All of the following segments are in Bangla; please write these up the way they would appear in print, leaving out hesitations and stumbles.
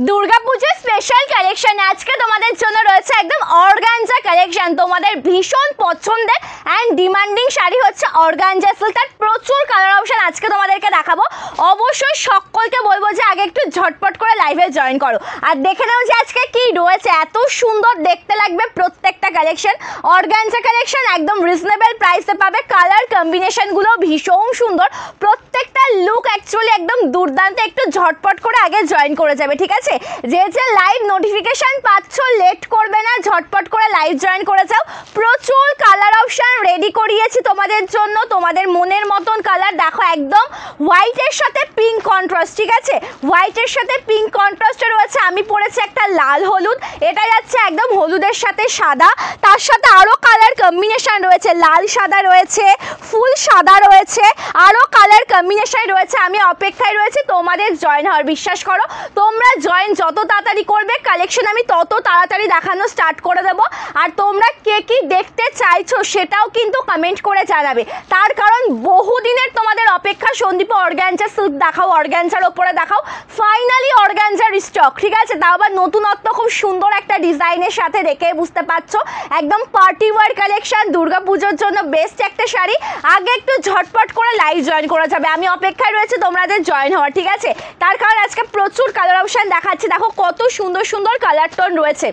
দুর্গাপূজার স্পেশাল কালেকশন আজকে তোমাদের জন্য রয়েছে একদম অর্গানজা কালেকশন। তোমাদের ভীষণ পছন্দের অ্যান্ড ডিমান্ডিং শাড়ি হচ্ছে অর্গানজা সিল্ক, তার প্রচুর কালার অপশন আজকে তোমাদেরকে দেখাবো। অবশ্যই সকলকে বলবো যে আগে একটু ঝটপট করে লাইভে জয়েন করো আর দেখে নাও যে আজকে কি রয়েছে। এত সুন্দর দেখতে লাগবে প্রত্যেকটা কালেকশন। অর্গানজা কালেকশন একদম রিজনেবল প্রাইসে পাবে, কালার কম্বিনেশনগুলো ভীষণ সুন্দর, প্রত্যেকটা লুক অ্যাকচুয়ালি একদম দুর্দান্ত। একটু ঝটপট করে আগে জয়েন করে যাবে, ঠিক আছে? যে যে লাইভ নোটিফিকেশন পাচ্ছ লেট করবে না, ঝটপট করে লাইভ জয়েন করে যাও। প্রচুর কালার অপশন রেডি করিয়েছি তোমাদের জন্য, তোমাদের মনের মতন কালার। দেখো একদম হোয়াইটের সাথে পিঙ্ক কন্ট্রাস্ট, ঠিক আছে? হোয়াইটের সাথে পিঙ্ক কন্ট্রাস্টে রয়েছে। আমি পরেছি একটা লাল হলুদ, এটা যাচ্ছে একদম হলুদের সাথে সাদা, তার সাথে আরও কালার কম্বিনেশন রয়েছে, লাল সাদা রয়েছে, ফুল সাদা রয়েছে, আরও কালার কম্বিনেশন রয়েছে। আমি অপেক্ষায় রয়েছি তোমাদের জয়েন হওয়ার। বিশ্বাস করো তোমরা জয়েন যত তাড়াতাড়ি করবে কালেকশন আমি তত তাড়াতাড়ি দেখানো স্টার্ট করে দেবো। আর তোমরা কে কি দেখতে চাইছো সেটাও কিন্তু কমেন্ট করে জানাবে, তার কারণ বহুদিনের তোমাদের অপেক্ষা। সন্দীপ অর্গানজা সিল্ক দেখাও, অর্গানজার ওপরে দেখাও, ফাইনালি অর্গানজার স্টক, ঠিক আছে? তাও আবার নতুনত্ব, খুব সুন্দর একটা ডিজাইনের সাথে, দেখে বুঝতে পারছো একদম পার্টি ওয়ার কালেকশন। দুর্গাপুজোর জন্য বেস্ট একটা শাড়ি। আগে একটু ঝটপট করে লাইভ জয়েন করা যাবে, আমি অপেক্ষায় রয়েছে তোমাদের জয়েন হওয়ার, ঠিক আছে? তার কারণ আজকে প্রচুর কালার অপশন দেখাচ্ছি। দেখো কত সুন্দর সুন্দর কালার টোন রয়েছে।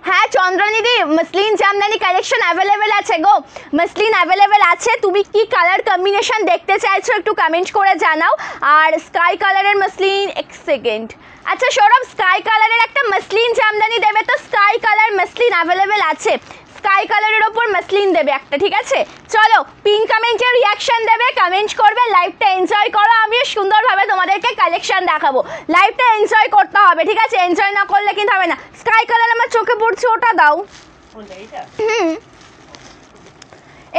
হ্যাঁ চন্দ্রনিধি, মসলিন জামদানি কালেকশন অ্যাভেলেবেল আছে গো, মসলিন অ্যাভেলেবেল আছে। তুমি কি কালার কম্বিনেশন দেখতে চাইছো একটু কমেন্ট করে জানাও। আর স্কাই কালারের মসলিন, এক সেকেন্ড, আচ্ছা সৌরভ স্কাই কালারের একটা মসলিন জামদানি দেবে তো? স্কাই কালার মসলিন অ্যাভেলেবেল আছে, স্কাই কালারের ওপর মসলিন দেবে একটা, ঠিক আছে? চলো পিন কমেন্টে রিয়াকশন দেবে, কমেন্ট করবে, লাইভটা এনজয় করো। আমিও সুন্দরভাবে তোমাদেরকে কালেকশন দেখাবো, লাইভটা এনজয় করতে হবে, ঠিক আছে? এনজয় না করলে কিন্তু হবে না। স্কাই কালার আমার চোখে পড়ছে, ওটা দাও।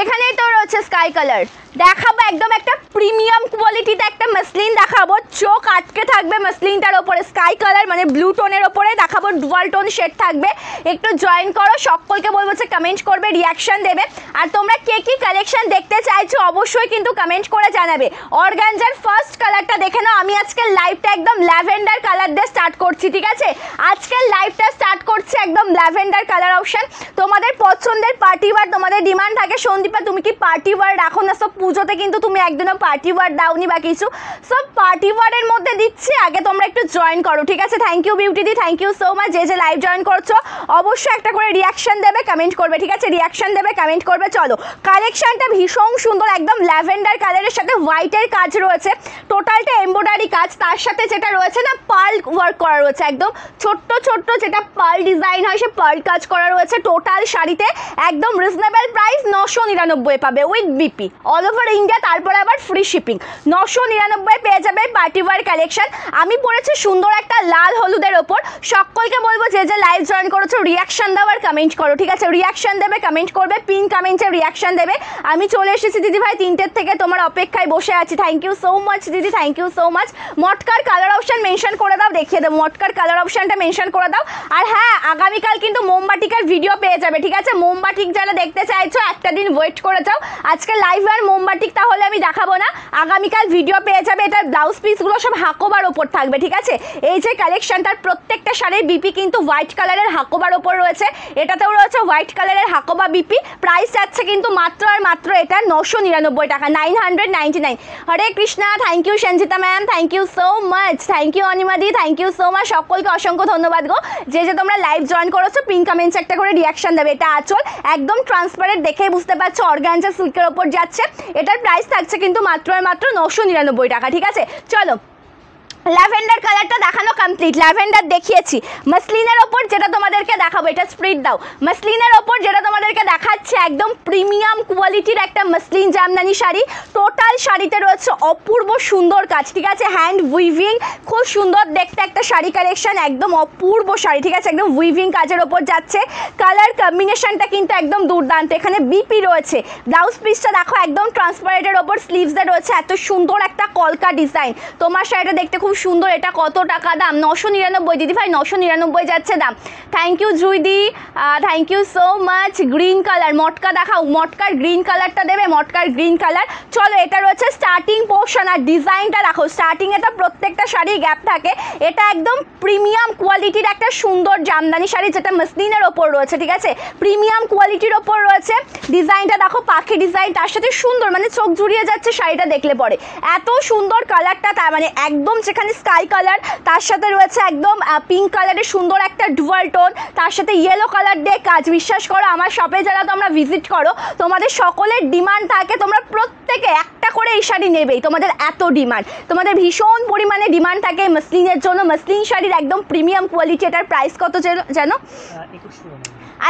এখানেই তো রয়েছে স্কাই কালার, দেখাবো একদম একটা প্রিমিয়াম কোয়ালিটিতে একটা মসলিন দেখাবো, চোখ আটকে থাকবে মসলিনটার ওপরে। স্কাই কালার মানে ব্লু টোনের ওপরে দেখাবো, ডুয়াল টোন শেড থাকবে। একটু জয়েন করো, সকলকে বলবো যে কমেন্ট করবে, রিয়াকশন দেবে। আর তোমরা কে কি কালেকশন দেখতে চাইছো অবশ্যই কিন্তু কমেন্ট করে জানাবে। অর্গানজার ফার্স্ট কালারটা দেখে নাও। আমি আজকে লাইভটা একদম ল্যাভেন্ডার কালার দিয়ে স্টার্ট করছি, ঠিক আছে? আজকের লাইভটা স্টার্ট করছি একদম ল্যাভেন্ডার কালার অপশন। তোমাদের পছন্দের পার্টি ওয়ার, তোমাদের ডিমান্ড থাকে সন্দীপা তুমি কি পার্টি ওয়ার রাখো না? সব পুজোতে কিন্তু তুমি একদিনও পার্টি ওয়ার দাওনি বা কিছু, সব পার্টি ওয়ারের মধ্যে দিচ্ছি। আগে তোমরা একটু জয়েন করো, ঠিক আছে? থ্যাংক ইউ বিউটি দি, থ্যাংক ইউ সো মাচ। যে যে লাইভ জয়েন করছো অবশ্যই একটা করে রিয়াকশন দেবে, কমেন্ট করবে, ঠিক আছে? রিয়াকশন দেবে, কমেন্ট করবে। চলো কালেকশনটা ভীষণ সুন্দর, একদম ল্যাভেন্ডার কালারের সাথে হোয়াইটের কাজ রয়েছে, টোটালটা এমব্রয়ডারি কাজ, তার সাথে যেটা রয়েছে না পার্ল ওয়ার্ক করা রয়েছে, একদম ছোট্ট ছোট্ট যেটা পার্ল ডিজাইন হয় সে পার্ল কাজ করা রয়েছে টোটাল শাড়িতে। একদম রিজনেবল প্রাইস 999 পাবে with BP all over India, তারপরে আবার ফ্রি শিপিং। 999 পেয়ে যাবে পার্টি ওয়ার কালেকশন। আমি পরেছি সুন্দর একটা লাল হলুদের ওপর। সকলকে বলবো যে যে লাইভ জয়েন করেছো রিয়াকশন দাও আর কমেন্ট করো, ঠিক আছে? রিয়াকশন দেবে, কমেন্ট করবে, পিন কমেন্টে রিয়াকশন দেবে। আমি চলে এসেছি দিদি ভাই 3টের থেকে, তোমার অপেক্ষায় বসে আছি। থ্যাংক ইউ সো মাচ দিদি, থ্যাংক ইউ সো মাচ। মটকার কালার অপশন মেনশন করে দাও, দেখিয়ে দেবো। মটকার কালার অপশনটা মেনশন করে দাও। আর হ্যাঁ আগামীকাল কিন্তু মোমবাটিকার ভিডিও পেয়ে যাবে, ঠিক আছে? মোমবাটিক যারা দেখতে চাইছো একটা দিন ওয়েট করে যাও। আজকে লাইভ আর মোমবাটিক তাহলে আমি দেখাবো না, আগামীকাল ভিডিও পেয়ে যাবে। এটার ব্লাউজ পিসগুলো সব হাকোবার ওপর থাকবে, ঠিক আছে? এই যে কালেকশনটার প্রত্যেকটা শাড়ির বিপি কিন্তু হোয়াইট কালারের হাকোবার ওপর রয়েছে, এটাতেও রয়েছে হোয়াইট কালারের হাকোবা বিপি। প্রাইস যাচ্ছে কিন্তু মাত্র আর মাত্র এটা 999 টাকা, 999। Hare Krishna, thank you Sanjita ma'am, thank you so much, thank you অনিমাদি, থ্যাংক ইউ সো মাচ। সকলকে অসংখ্য ধন্যবাদ গো, যে যে তোমরা লাইভ জয়েন করেছো। পিন কমেন্টস একটা করে রিয়াকশন দেবে। এটা আঁচল একদম ট্রান্সপারেন্ট, দেখেই বুঝতে পারছো অর্গানজা সিল্কের ওপর যাচ্ছে। এটার প্রাইস থাকছে কিন্তু মাত্র আর মাত্র 999 টাকা, ঠিক আছে? চলো ল্যাভেন্ডার কালারটা দেখানো কমপ্লিট, ল্যাভেন্ডার দেখিয়েছি। মসলিনের ওপর যেটা তোমাদেরকে দেখাবো, এটা স্প্রিট দাও। মসলিনের ওপর যেটা তোমাদেরকে দেখাচ্ছে একদম প্রিমিয়াম কোয়ালিটির একটা মসলিন জামদানি শাড়ি। টোটাল শাড়িতে রয়েছে অপূর্ব সুন্দর কাজ, ঠিক আছে? হ্যান্ড উইভিং, খুব সুন্দর দেখতে একটা শাড়ি কালেকশন, একদম অপূর্ব শাড়ি, ঠিক আছে? একদম উইভিং কাজের ওপর যাচ্ছে। কালার কম্বিনেশনটা কিন্তু একদম দুর্দান্ত। এখানে বিপি রয়েছে, ব্লাউজ পিসটা দেখো একদম ট্রান্সপারেন্টের ওপর, স্লিভসে রয়েছে এত সুন্দর একটা কলকা ডিজাইন। তোমার শাড়িটা দেখতে খুব খুব সুন্দর। এটা কত টাকা দাম? 999 দিদিভাই, 999 যাচ্ছে দাম। থ্যাংক ইউ জুইদি, thank you so much. Green colour মটকা দেখাও, মটকার গ্রিন কালারটা দেবে, মটকার গ্রিন কালার। চলো এটা রয়েছে স্টার্টিং পোর্শন, আর ডিজাইনটা দেখো, স্টার্টিংয়ে তো প্রত্যেকটা শাড়ি গ্যাপ থাকে। এটা একদম প্রিমিয়াম কোয়ালিটির একটা সুন্দর জামদানি শাড়ি, যেটা মসলিনের ওপর রয়েছে, ঠিক আছে, প্রিমিয়াম কোয়ালিটির ওপর রয়েছে। ডিজাইনটা দেখো, পাখি ডিজাইন, তার সাথে সুন্দর, মানে চোখ জুড়িয়ে যাচ্ছে শাড়িটা দেখলে পরে। এত সুন্দর কালারটা, তার মানে একদম যেখানে স্কাই কালার, তার সাথে রয়েছে একদম পিঙ্ক কালারের সুন্দর একটা ডুয়াল টোন, তার সাথে ইয়েলো কালার দিয়ে কাজ। বিশ্বাস করো আমার শপে যারা তোমরা ভিজিট করো, তোমাদের সকলের ডিমান্ড থাকে, তোমরা প্রত্যেকে একটা করে এই শাড়ি নেবেই, তোমাদের এত ডিমান্ড, তোমাদের ভীষণ পরিমাণে ডিমান্ড থাকে মসলিনের জন্য। মসলিন শাড়ির একদম প্রিমিয়াম কোয়ালিটি। এটার প্রাইস কত জানো?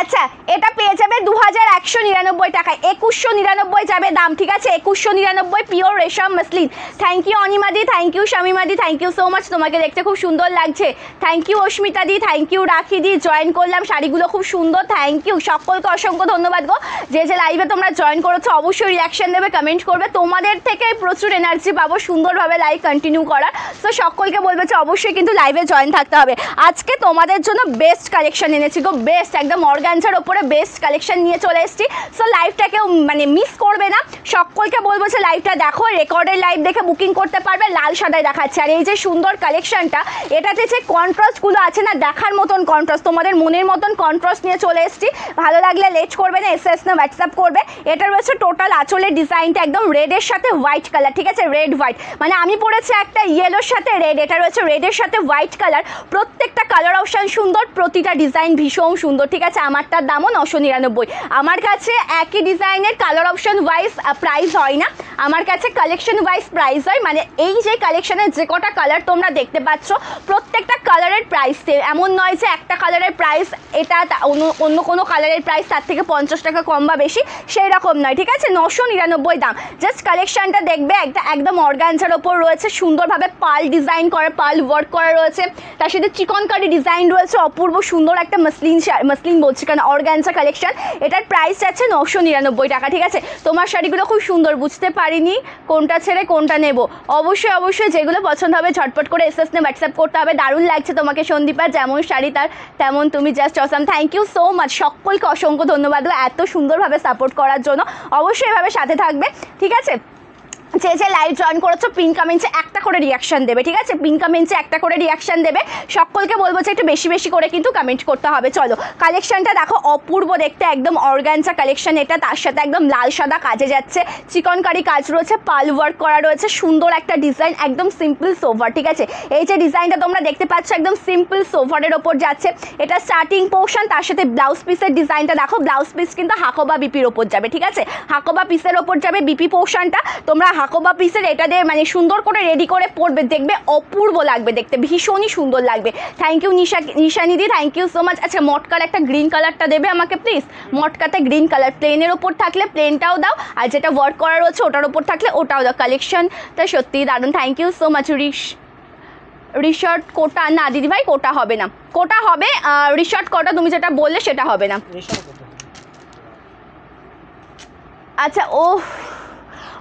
আচ্ছা, এটা পেয়ে যাবে 2199 টাকায়, 2199 যাবে দাম, ঠিক আছে, 2199 পিওর রেশম মসলিন। থ্যাংক ইউ অনিমাদি, থ্যাংক ইউ শামিমাদি, থ্যাংক ইউ সো মাচ, তোমাকে দেখতে খুব সুন্দর লাগছে। থ্যাংক ইউ অস্মিতা দি, থ্যাংক ইউ রাখি দি, জয়েন করলাম, শাড়িগুলো খুব সুন্দর, থ্যাংক ইউ সকলকে, অসংখ্য ধন্যবাদ গো। যে যে লাইভে তোমরা জয়েন করেছো অবশ্যই রিয়াকশন দেবে, কমেন্ট করবে, তোমাদের থেকে প্রচুর এনার্জি পাবো সুন্দরভাবে লাইভ কন্টিনিউ করার। তো সকলকে বলবে যে অবশ্যই কিন্তু লাইভে জয়েন থাকতে হবে। আজকে তোমাদের জন্য বেস্ট কালেকশন এনেছি গো, বেস্ট, একদম অর্গানজার ওপরে বেস্ট কালেকশন নিয়ে চলে এসেছি। সো লাইভটাকেও মানে মিস করবে না, সকলকে বলবো যে লাইভটা দেখো, রেকর্ডের লাইভ দেখে বুকিং করতে পারবে, লাল সাদায় দেখাচ্ছে। আর এই যে সুন্দর কালেকশনটা, এটাতে যে কন্ট্রাস্টগুলো আছে না, দেখার মতন কন্ট্রাস্ট, তোমাদের মনের মতন কন্ট্রাস্ট নিয়ে চলে এসেছি। ভালো লাগলে লেট করবে না, এসএস না হোয়াটসঅ্যাপ করবে। এটা রয়েছে টোটাল আঁচলের ডিজাইনটা একদম রেডের সাথে হোয়াইট কালার, ঠিক আছে, রেড হোয়াইট, মানে আমি পরেছি একটা ইয়েলোর সাথে রেড, এটা রয়েছে রেডের সাথে হোয়াইট কালার। প্রত্যেকটা কালার অপশান সুন্দর, প্রতিটা ডিজাইন ভীষণ সুন্দর, ঠিক আছে। আমারটার দামও 999। আমার কাছে একই ডিজাইনের কালার অপশন ওয়াইজ প্রাইস হয় না, আমার কাছে কালেকশন ওয়াইজ প্রাইস হয়। মানে এই যে কালেকশনের যে কটা কালার তোমরা দেখতে পাচ্ছ, প্রত্যেকটা কালারের প্রাইস এমন নয় যে একটা কালারের প্রাইস এটা অন্য কোনো কালারের প্রাইস তার থেকে 50 টাকা কম বা বেশি, সেই রকম নয়, ঠিক আছে। 999 দাম। জাস্ট কালেকশনটা দেখবে, একদম অর্গানজার ওপর রয়েছে, সুন্দরভাবে পাল ডিজাইন করা, পাল ওয়ার্ক করা রয়েছে, তার সাথে চিকনকারি ডিজাইন রয়েছে, অপূর্ব সুন্দর একটা মসলিন বলছি কারণ অর্গানজা কালেকশন। এটার প্রাইস আছে 999 টাকা, ঠিক আছে। তোমার শাড়িগুলো খুব সুন্দর, বুঝতে পারিনি কোনটা ছেড়ে কোনটা নেব। অবশ্যই অবশ্যই যেগুলো পছন্দ হবে ঝটপট করে এসএস নে হোয়াটসঅ্যাপ করতে হবে। দারুণ লাগছে তোমাকে সন্দীপা, যেমন শাড়ি তার তেমন তুমি, just awesome. Thank you so much, সকলকে অসংখ্য ধন্যবাদ এত সুন্দরভাবে সাপোর্ট করার জন্য। অবশ্যই এভাবে সাথে থাকবে, ঠিক আছে। যে যে লাইভ জয়েন করেছো পিন কমেন্টসে একটা করে রিয়াকশান দেবে, ঠিক আছে, পিন কমেন্টসে একটা করে রিয়াকশান দেবে। সকলকে বলবো যে একটু বেশি বেশি করে কিন্তু কমেন্ট করতে হবে। চলো কালেকশনটা দেখো, অপূর্ব দেখতে, একদম অর্গানজা কালেকশন এটা, তার সাথে একদম লাল সাদা কাজে যাচ্ছে, চিকনকারি কাজ রয়েছে, পাল ওয়ার্ক করা রয়েছে, সুন্দর একটা ডিজাইন, একদম সিম্পল সোভার, ঠিক আছে। এই যে ডিজাইনটা তোমরা দেখতে পাচ্ছ একদম সিম্পল সোভারের ওপর যাচ্ছে, এটা স্টার্টিং পোর্শন, তার সাথে ব্লাউজ পিসের ডিজাইনটা দেখো, ব্লাউজ পিস কিন্তু হাকোবা বিপির ওপর যাবে, ঠিক আছে, হাকোবা পিসের ওপর যাবে বিপি পোর্শনটা। তোমরা হাকোবা পিসের এটা দিয়ে মানে সুন্দর করে রেডি করে পরবে, দেখবে অপূর্ব লাগবে দেখতে, ভীষণই সুন্দর লাগবে। থ্যাংক ইউ নিশানিদি, থ্যাংক ইউ সো মাচ। আচ্ছা মটকার একটা গ্রিন কালারটা দেবে আমাকে প্লিজ, মটকাতে গ্রিন কালার, প্লেনের ওপর থাকলে প্লেনটাও দাও, আর যেটা ওয়ার্ক করা রয়েছে ওটার ওপর থাকলে ওটাও দাও। কালেকশনটা সত্যিই দারুণ, থ্যাংক ইউ সো মাচ। রিশর্ট কোটা না দিদিভাই, কোটা হবে না, কোটা হবে রিশর্ট কোটা, তুমি যেটা বললে সেটা হবে না। আচ্ছা ও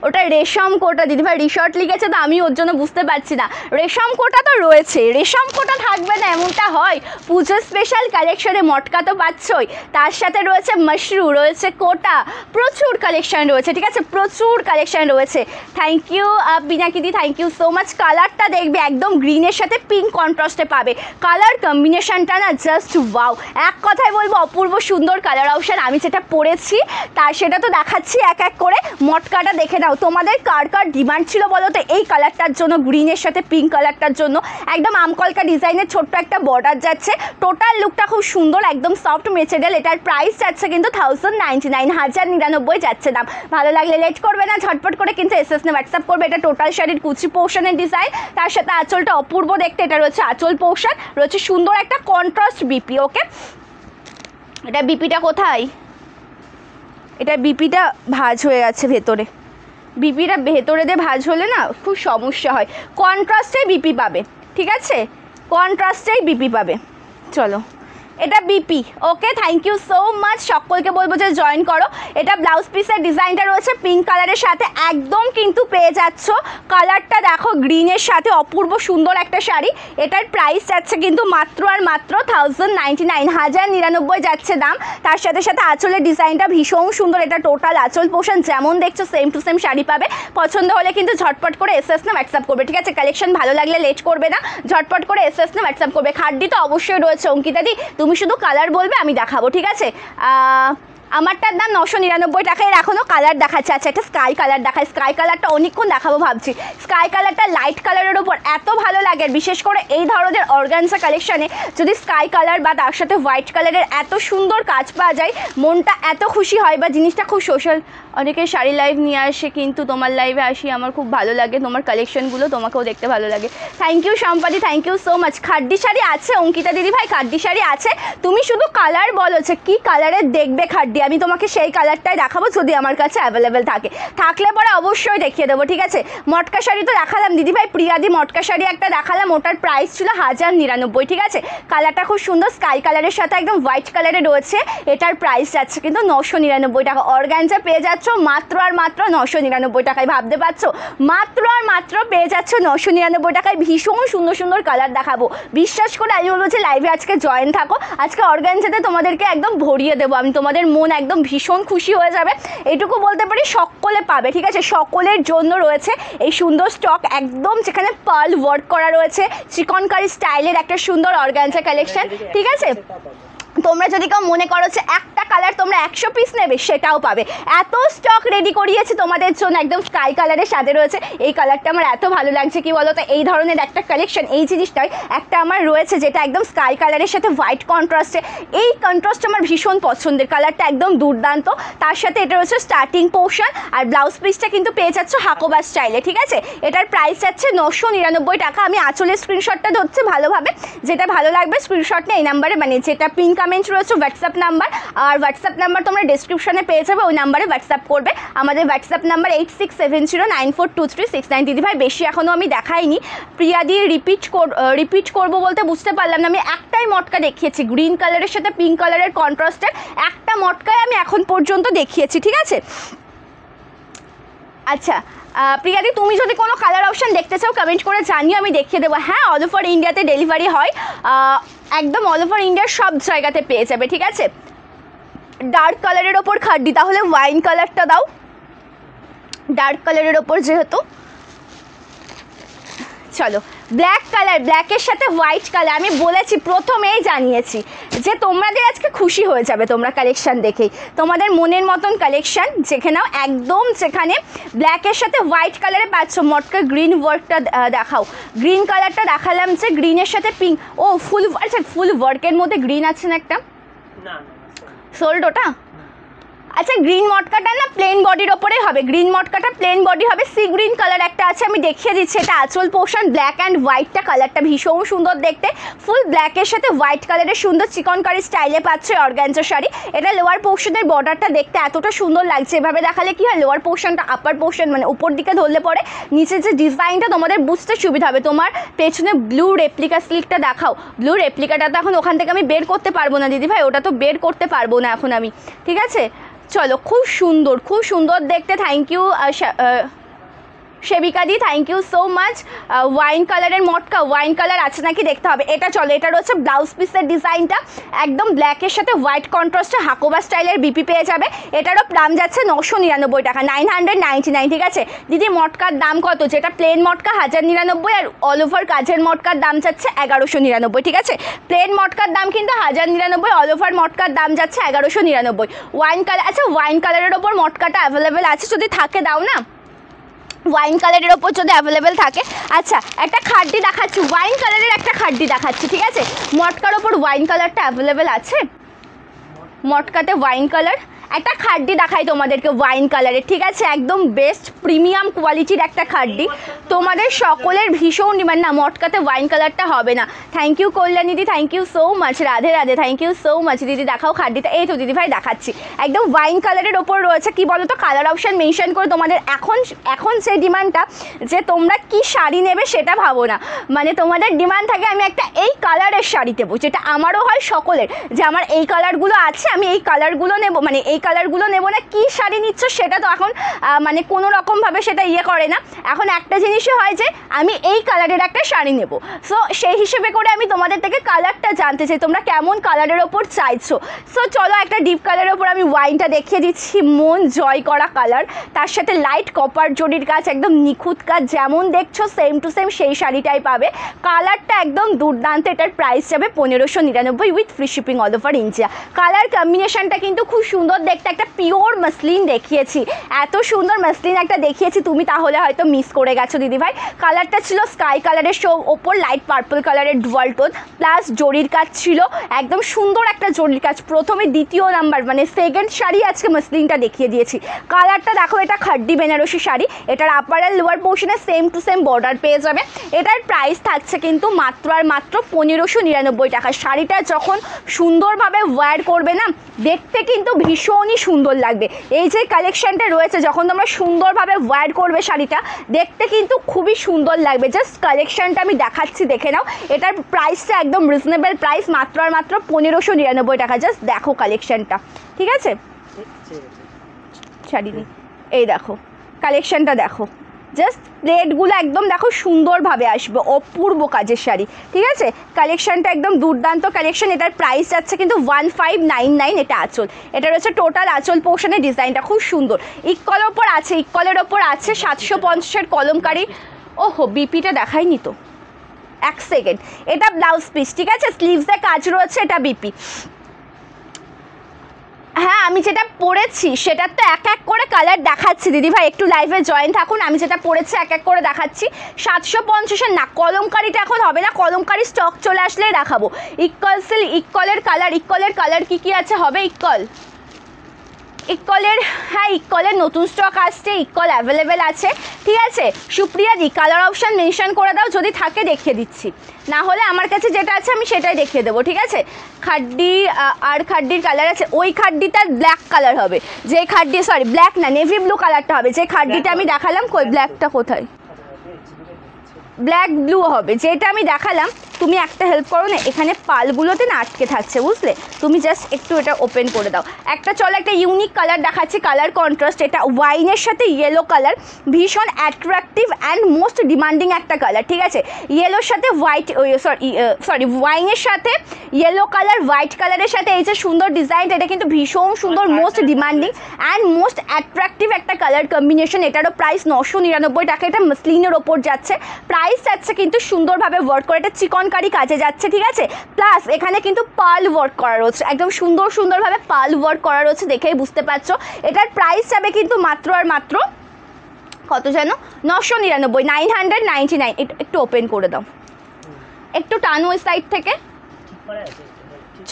ওটা রেশম কোটা দিদিভাই, রিশর্ট লিখেছে তো আমি ওর জন্য বুঝতে পারছি না। রেশম কোটা তো রয়েছে, রেশম কোটা থাকবে না এমনটা হয়? পুজো স্পেশাল কালেকশনে মটকা তো পাচ্ছই, তার সাথে রয়েছে মাশরু, রয়েছে কোটা, প্রচুর কালেকশন রয়েছে, ঠিক আছে, প্রচুর কালেকশন রয়েছে। থ্যাংক ইউ পিনাকিদি, থ্যাংক ইউ সো মাচ। কালারটা দেখবে একদম গ্রিনের সাথে পিঙ্ক কন্ট্রাস্টে পাবে, কালার কম্বিনেশনটা না জাস্ট ওয়াও, এক কথায় বলবো অপূর্ব সুন্দর কালার অপশান। আমি যেটা পরেছি তার সেটা তো দেখাচ্ছি এক এক করে, মটকাটা দেখে নাও। তোমাদের কার কার ডিমান্ড ছিল বলো তো এই কালারটার জন্য, গ্রিনের সাথে পিঙ্ক কালারটার জন্য? একদম আমকলকা ডিজাইনের ছোট্ট একটা বর্ডার যাচ্ছে, টোটাল লুকটা খুব সুন্দর, একদম সফট মেটেরিয়াল। এটার প্রাইস যাচ্ছে কিন্তু 1099, 1099 যাচ্ছে দাম। ভালো লাগলে লেট করবে না, ঝটপট করে কিন্তু এসএস নে হোয়াটসঅ্যাপ করবে। এটা টোটাল শাড়ির কুচি পোর্শনের ডিজাইন, তার সাথে আঁচলটা অপূর্ব দেখতে, এটা রয়েছে আঁচল পোর্শন, রয়েছে সুন্দর একটা কন্ট্রাস্ট বিপি। ওকে, এটা বিপিটা কোথায়? এটা বিপিটা ভাঁজ হয়ে গেছে ভেতরে, বিপিটা ভেতরে দিয়ে ভাঁজ হলে না খুব সমস্যা হয়। কন্ট্রাস্টেই বিপি পাবে, ঠিক আছে, কন্ট্রাস্টেই বিপি পাবে। চলো এটা BP. Okay, thank you so much. সকলকে বলবো যে জয়েন করো। এটা ব্লাউজ পিসের ডিজাইনটা রয়েছে পিঙ্ক কালারের সাথে, একদম কিন্তু পেয়ে যাচ্ছ। কালারটা দেখো গ্রিনের সাথে, অপূর্ব সুন্দর একটা শাড়ি। এটার প্রাইস যাচ্ছে কিন্তু মাত্র আর মাত্র 1099, 1099 যাচ্ছে দাম। তার সাথে সাথে আঁচলের ডিজাইনটা ভীষণ সুন্দর। এটা টোটাল আঁচল পোর্শন যেমন দেখছো সেম টু সেম শাড়ি পাবে। পছন্দ হলে কিন্তু ঝটপট করে এসএস না হোয়াটসঅ্যাপ করবে, ঠিক আছে? কালেকশন ভালো লাগলে লেট করবে না, ঝটপট করে এসএস না হোয়াটসঅ্যাপ করবে। খাড্ডি তো অবশ্যই রয়েছে অঙ্কিতাদি, তুমি শুধু কালার বলবে আমি দেখাবো, ঠিক আছে? আমারটার দাম 999 টাকায়, এখনও কালার দেখাচ্ছে। আচ্ছা, একটা স্কাই কালার দেখায়। স্কাই কালারটা অনেকক্ষণ দেখাবো ভাবছি। স্কাই কালারটা লাইট কালারের ওপর এত ভালো লাগে, বিশেষ করে এই ধরনের অর্গানজা কালেকশানে যদি স্কাই কালার বা তার সাথে হোয়াইট কালারের এত সুন্দর কাজ পাওয়া যায়, মনটা এত খুশি হয় বা জিনিসটা খুব সোশ্যাল। অনেকে শাড়ি লাইভ নিয়ে আসে, কিন্তু তোমার লাইভে আসি আমার খুব ভালো লাগে, তোমার কালেকশনগুলো তোমাকেও দেখতে ভালো লাগে। থ্যাংক ইউ সম্পাদি, থ্যাংক ইউ সো মাচ। খাড্ডি শাড়ি আছে অঙ্কিতা দিদি ভাই, খাড্ডি শাড়ি আছে। তুমি শুধু কালার বলো যে কী কালারের দেখবে খাড্ডি, আমি তোমাকে সেই কালারটাই দেখাবো যদি আমার কাছে অ্যাভেলেবেল থাকে। থাকলে পরে অবশ্যই দেখিয়ে দেবো, ঠিক আছে? মটকা শাড়ি তো দেখালাম দিদি ভাই, প্রিয়াদি মটকা শাড়ি একটা দেখালাম, ওটার প্রাইস ছিল 1099, ঠিক আছে? কালারটা খুব সুন্দর, স্কাই কালারের সাথে একদম হোয়াইট কালারে রয়েছে। এটার প্রাইস যাচ্ছে কিন্তু 999 টাকা। অর্গানজা পেয়ে যাচ্ছ মাত্র আর মাত্র 999 টাকায়। ভাবতে পারছো? মাত্র আর মাত্র পেয়ে যাচ্ছ 999 টাকায়। ভীষণ সুন্দর সুন্দর কালার দেখাবো। বিশ্বাস করে আমি বলবো যে লাইভে আজকে জয়েন থাকো। আজকে অর্গানজাতে তোমাদেরকে একদম ভরিয়ে দেবো আমি, তোমাদের মন একদম ভীষণ খুশি হয়ে যাবে। এটুকু বলতে পারি সকলে পাবে, ঠিক আছে? সকলের জন্য রয়েছে এই সুন্দর স্টক, একদম যেখানে পার্ল ওয়ার্ক করা রয়েছে, চিকনকারি স্টাইলের একটা সুন্দর অর্গানজা কালেকশন, ঠিক আছে? তোমরা যদি কেউ মনে করো যে একটা কালার তোমরা 100 পিস নেবে, সেটাও পাবে। এত স্টক রেডি করিয়েছি তোমাদের জন্য, একদম স্কাই কালারের সাথে রয়েছে। এই কালারটা আমার এত ভালো লাগছে, কি বলো তো? এই ধরনের একটা কালেকশন, এই জিনিসটাই একটা আমার রয়েছে যেটা একদম স্কাই কালারের সাথে হোয়াইট কন্ট্রাস্টে। এই কন্ট্রাস্ট আমার ভীষণ পছন্দের, কালারটা একদম দুর্দান্ত। তার সাথে এটা রয়েছে স্টার্টিং পোর্শন, আর ব্লাউজ পিসটা কিন্তু পেয়ে যাচ্ছ হাকোবা স্টাইলে, ঠিক আছে? এটার প্রাইস যাচ্ছে 999 টাকা। আমি আঁচলের স্ক্রিনশটটা ধরছি ভালোভাবে, যেটা ভালো লাগবে স্ক্রিনশটটা এই নাম্বারে, মানে যেটা পিন কমেন্ট রয়েছে হোয়াটসঅ্যাপ নাম্বার, আর হোয়াটসঅ্যাপ নাম্বার তোমরা ডিসক্রিপশনে পেয়ে যাবে, ওই নাম্বারে হোয়াটসঅ্যাপ করবে। আমাদের হোয়াটসঅ্যাপ নাম্বার 8670942369। দিদি ভাই বেশি এখনও আমি দেখাইনি, প্রিয়াদি রিপিট করবো বলতে বুঝতে পারলাম না। আমি একটাই মটকা দেখিয়েছি গ্রিন কালারের সাথে পিঙ্ক কালারের কন্ট্রাস্টের, একটা মটকায় আমি এখন পর্যন্ত দেখিয়েছি, ঠিক আছে? আচ্ছা প্রিয়াদি, তুমি যদি কোনো কালার অপশান দেখতে চাও কমেন্ট করে জানিও, আমি দেখিয়ে দেবো। হ্যাঁ, অল ওভার ইন্ডিয়াতে ডেলিভারি হয়, একদম অল ওভার ইন্ডিয়ার সব জায়গাতে পেয়ে যাবে, ঠিক আছে? ডার্ক কালারের ওপর খাড্ডি, তাহলে ওয়াইন কালারটা দাও। ডার্ক কালারের ওপর যেহেতু, চলো ব্ল্যাক কালার, ব্ল্যাকের সাথে হোয়াইট কালার। আমি বলেছি, প্রথমেই জানিয়েছি যে তোমাদের আজকে খুশি হয়ে যাবে তোমরা কালেকশান দেখেই। তোমাদের মনের মতন কালেকশান যেখানেও একদম, যেখানে ব্ল্যাকের সাথে হোয়াইট কালারে পাচ্ছ। মটকা গ্রিন ওয়ার্কটা দেখাও। গ্রিন কালারটা দেখালাম যে গ্রিনের সাথে পিঙ্ক। ও ফুল, আচ্ছা ফুল ওয়ার্কের মধ্যে গ্রিন আছে না একটা, সোল্ড ওটা? আচ্ছা, গ্রিন মটকাটা না প্লেন বডির ওপরেই হবে, গ্রিন মটকাটা প্লেন বডি হবে। সি গ্রিন কালার একটা আছে, আমি দেখিয়ে দিচ্ছি। এটা আঁচল পোর্শন, ব্ল্যাক অ্যান্ড হোয়াইটটা, কালারটা ভীষণ সুন্দর দেখতে। ফুল ব্ল্যাকের সাথে হোয়াইট কালারের সুন্দর চিকনকারি স্টাইলে পাচ্ছ অর্গানজা শাড়ি। এটা লোয়ার পোর্শনের বর্ডারটা দেখতে এতটা সুন্দর লাগছে। এভাবে দেখালে কি হয়, লোয়ার পোর্শনটা আপার পোর্শন, মানে উপর দিকে ধরলে পরে নিচের যে ডিজাইনটা তোমাদের বুঝতে সুবিধা হবে। তোমার পেছনে ব্লু রেপ্লিকা স্লিকটা দেখাও। ব্লু রেপ্লিকাটা তো এখন ওখান থেকে আমি বের করতে পারবো না দিদি ভাই, ওটা তো বের করতে পারবো না এখন আমি, ঠিক আছে? চলো, খুব সুন্দর, খুব সুন্দর দেখতে। থ্যাংক ইউ সেবিকা দি, thank you so much. Wine কালারের মটকা, ওয়াইন কালার আছে নাকি দেখতে হবে। এটা চলো, এটা রয়েছে ব্লাউজ পিসের ডিজাইনটা, একদম ব্ল্যাকের সাথে হোয়াইট কন্ট্রাস্টে হাকোবা স্টাইলের বিপি পেয়ে যাবে। এটারও দাম যাচ্ছে 999 টাকা, 999, ঠিক আছে? দিদি মটকার দাম কত? যেটা প্লেন মটকা 1099, আর অল ওভার কাজের মটকার দাম যাচ্ছে 1199, ঠিক আছে? প্লেন মটকার দাম কিন্তু 1099, অল ওভার মটকার দাম যাচ্ছে 1199। ওয়াইন কালার, আচ্ছা ওয়াইন কালারের ওপর মটকাটা অ্যাভেলেবেল আছে, যদি থাকে দাও না। ওয়াইন কালারের ওপর যদি অ্যাভেলেবেল থাকে। আচ্ছা, একটা খাড্ডি দেখাচ্ছি, ওয়াইন কালারের একটা খাড্ডি দেখাচ্ছি, ঠিক আছে? মটকার ওপর ওয়াইন কালারটা অ্যাভেলেবেল আছে, মটকাতে ওয়াইন কালার একটা খাড্ডি দেখাই তোমাদেরকে ওয়াইন কালারের, ঠিক আছে, একদম বেস্ট প্রিমিয়াম কোয়ালিটির একটা খাড্ডি, তোমাদের সকলের ভীষণ ডিমান্ড। না মটকাতে ওয়াইন কালারটা হবে না। থ্যাংক ইউ কল্যাণী দিদি, thank you so much, Radhe Radhe, thank you so much দিদি। দেখাও খাড্ডিটা, এই তো দিদি ভাই দেখাচ্ছি, একদম ওয়াইন কালারের ওপর রয়েছে। কি বলো তো, কালার অপশান মেনশন করে তোমাদের এখন সেই ডিমান্ডটা যে তোমরা কি শাড়ি নেবে সেটা ভাবো না, মানে তোমাদের ডিমান্ড থাকে আমি একটা এই কালারের শাড়ি দেবো, যেটা আমারও হয় সকলের, যে আমার এই কালারগুলো আছে আমি এই কালারগুলো নেব, মানে এই কালারগুলো নেব না, কি শাড়ি নিচ্ছ সেটা তো এখন মানে কোনো রকমভাবে সেটা ইয়ে করে না। এখন একটা জিনিসই হয় যে আমি এই কালারের একটা শাড়ি নেব, সো সেই হিসেবে করে আমি তোমাদের থেকে কালারটা জানতে চাই তোমরা কেমন কালারের ওপর চাইছো। সো চলো একটা ডিপ কালারের ওপর আমি ওয়াইনটা দেখিয়ে দিচ্ছি, মন জয় করা কালার, তার সাথে লাইট কপার জরির কাজ, একদম নিখুঁত কাজ, যেমন দেখছো সেম টু সেম সেই শাড়িটাই পাবে। কালারটা একদম দুর্দান্ত, এটার প্রাইস যাবে 1599 with free shipping all over India. Colour কম্বিনেশনটা কিন্তু খুব সুন্দর দেখতে, একটা পিওর মাসলিন দেখিয়েছি, এত সুন্দর মাসলিন একটা দেখিয়েছি, তুমি তাহলে হয়তো মিস করে গেছো দিদিভাই। কালারটা ছিল স্কাই কালারের ওপর লাইট পার্পল কালারের ডুয়াল টোন, প্লাস জরির কাজ ছিল, একদম সুন্দর একটা জরির কাজ। প্রথমে দ্বিতীয় নাম্বার মানে সেকেন্ড শাড়ি আজকে মাসলিনটা দেখিয়ে দিয়েছি। কালারটা দেখো, এটা খাড্ডি বেনারসি শাড়ি, এটার আপার আর লোয়ার পোর্শনে সেম টু সেম বর্ডার পেয়ে যাবে। এটার প্রাইস থাকছে কিন্তু মাত্র আর মাত্র 1599 টাকা। শাড়িটা যখন সুন্দরভাবে ওয়্যার করবে না, দেখতে কিন্তু ভীষণই সুন্দর লাগবে। এই যে কালেকশানটা রয়েছে, যখন তোমরা সুন্দরভাবে ওয়্যার করবে শাড়িটা, দেখতে কিন্তু খুবই সুন্দর লাগবে। জাস্ট কালেকশানটা আমি দেখাচ্ছি, দেখে নাও। এটার প্রাইসটা একদম রিজনেবল প্রাইস, মাত্র আর মাত্র 1599 টাকা। জাস্ট দেখো কালেকশানটা, ঠিক আছে, শাড়ি এই দেখো কালেকশানটা দেখো, জাস্ট প্লেটগুলো একদম দেখো সুন্দরভাবে আসবে, অপূর্ব কাজের শাড়ি, ঠিক আছে। কালেকশানটা একদম দুর্দান্ত কালেকশন। এটার প্রাইস যাচ্ছে কিন্তু 1599। এটা আঁচল, এটা রয়েছে টোটাল আঁচল পোর্শনের ডিজাইনটা খুব সুন্দর। ইকলের ওপর আছে, ইকলের ওপর আছে 750-এর কলমকারি। ওহো বিপিটা দেখাইনি তো, এক সেকেন্ড। এটা ব্লাউজ পিস, ঠিক আছে, স্লিভসে কাজ রয়েছে, এটা বিপি। হ্যাঁ আমি যেটা পরেছি সেটার তো এক এক করে কালার দেখাচ্ছি দিদিভাই, একটু লাইভে জয়েন থাকুন। আমি যেটা পরেছি এক এক করে দেখাচ্ছি। 750-এর না, কলমকারিটা এখন হবে না, কলমকারি স্টক চলে আসলেই দেখাবো। ইকলের কালার কি আছে হবে ইকলের, হ্যাঁ ইকলের নতুন স্টক আসছে, ইকল অ্যাভেলেবেল আছে, ঠিক আছে। সুপ্রিয়া দি কালার অপশান মেনশন করে দাও, যদি থাকে দেখিয়ে দিচ্ছি, না হলে আমার কাছে যেটা আছে আমি সেটাই দেখিয়ে দেবো, ঠিক আছে। খাড্ডি আর খাড্ডির কালার আছে, ওই খাড্ডিটার ব্ল্যাক কালার হবে, যে খাড্ডি সরি ব্ল্যাক না নেভি ব্লু কালারটা হবে, যে খাড্ডিটা আমি দেখালাম। কই ব্ল্যাকটা কোথায়, ব্ল্যাক ব্লু হবে যেটা আমি দেখালাম। তুমি একটা হেল্প করো না, এখানে পালগুলোতে না আটকে থাকছে বুঝলে, তুমি জাস্ট একটু এটা ওপেন করে দাও। একটা চলো একটা ইউনিক কালার দেখাচ্ছি, কালার কন্ট্রাস্ট, এটা ওয়াইনের সাথে ইয়েলো কালার, ভীষণ অ্যাট্রাকটিভ অ্যান্ড মোস্ট ডিমান্ডিং একটা কালার, ঠিক আছে। ইয়েলোর সাথে হোয়াইট, সরি ওয়াইনের সাথে ইয়েলো কালার, হোয়াইট কালারের সাথে এই যে সুন্দর ডিজাইনটা, এটা কিন্তু ভীষণ সুন্দর, most demanding and most attractive একটা কালার কম্বিনেশন। এটারও প্রাইস 999 টাকা। এটা মসলিনের ওপর যাচ্ছে, প্রাইস যাচ্ছে কিন্তু সুন্দরভাবে ওয়ার্ক করে, এটা চিকনকারি কাজে যাচ্ছে, ঠিক আছে। প্লাস এখানে কিন্তু পার্ল ওয়ার্ক করা রয়েছে, একদম সুন্দরভাবে পার্ল ওয়ার্ক করা রয়েছে, দেখেই বুঝতে পারছো। এটার প্রাইস যাবে কিন্তু মাত্র আর মাত্র কত জানো, 999, 999। একটু ওপেন করে দাও, একটু টানো ওই সাইড থেকে।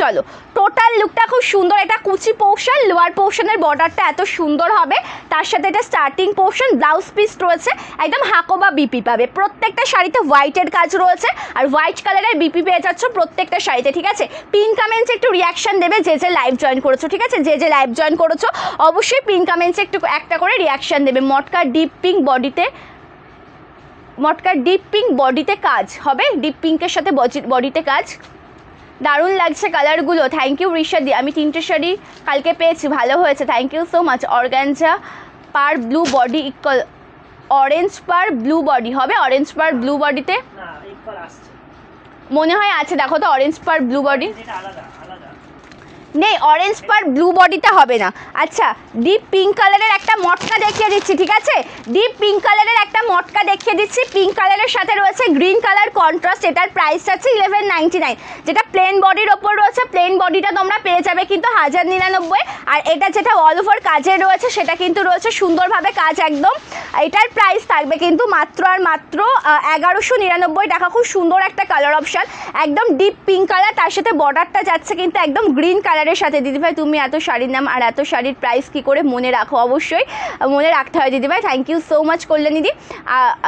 চলো টোটাল লুকটা খুব সুন্দর। এটা কুচি পোর্শন, লোয়ার পোর্শনের বর্ডারটা এত সুন্দর হবে, তার সাথে এটা স্টার্টিং পোর্শন, ব্লাউজ পিস রয়েছে, একদম হাকোবা বিপি পাবে। প্রত্যেকটা শাড়িতে হোয়াইটের কাজ রয়েছে, আর হোয়াইট কালারের বিপি পেয়ে যাচ্ছ প্রত্যেকটা শাড়িতে, ঠিক আছে। পিন কমেন্টসে একটু রিয়াকশন দেবে যে লাইভ জয়েন করেছো, ঠিক আছে, যে লাইভ জয়েন করেছো অবশ্যই পিন কমেন্টসে একটু একটা করে রিয়াকশন দেবে। মটকা ডিপ পিঙ্ক বডিতে কাজ হবে, ডিপ পিঙ্কের সাথে বডিতে কাজ, দারুণ লাগছে কালারগুলো। থ্যাংক ইউ ঋষাদি, আমি 3টে শাড়ি কালকে পেয়েছি, ভালো হয়েছে, thank you so much. Organza পার ব্লু বডি ইকুয়াল, অরেঞ্জ পার ব্লু বডি হবে, অরেঞ্জ পার ব্লু বডিতে মনে হয় আছে, দেখো তো অরেঞ্জ পার ব্লু বডি নেই, অরেঞ্জ পার ব্লু বডিতে হবে না। আচ্ছা ডিপ পিঙ্ক কালারের একটা মটকা দেখিয়ে দিচ্ছি, ঠিক আছে, ডিপ পিঙ্ক কালারের একটা মটকা দেখিয়ে দিচ্ছি, পিঙ্ক কালারের সাথে রয়েছে গ্রিন কালার কন্ট্রাস্ট। এটার প্রাইস আছে 1199, যেটা প্লেন বডির ওপর রয়েছে, প্লেন বডিটা তোমরা পেয়ে যাবে কিন্তু 1099। আর এটা যেটা অল ওভার কাজের রয়েছে সেটা কিন্তু রয়েছে সুন্দরভাবে কাজ একদম। এটার প্রাইস থাকবে কিন্তু মাত্র আর মাত্র 1199 টাকা। খুব সুন্দর একটা কালার অপশান, একদম ডিপ পিঙ্ক কালার, তার সাথে বর্ডারটা যাচ্ছে কিন্তু একদম গ্রিন কালার কালারের সাথে। দিদিভাই তুমি এত শাড়ির নাম আর এত শাড়ির প্রাইস কি করে মনে রাখো? অবশ্যই মনে রাখতে হয় দিদিভাই। Thank you so much Kalyani दी।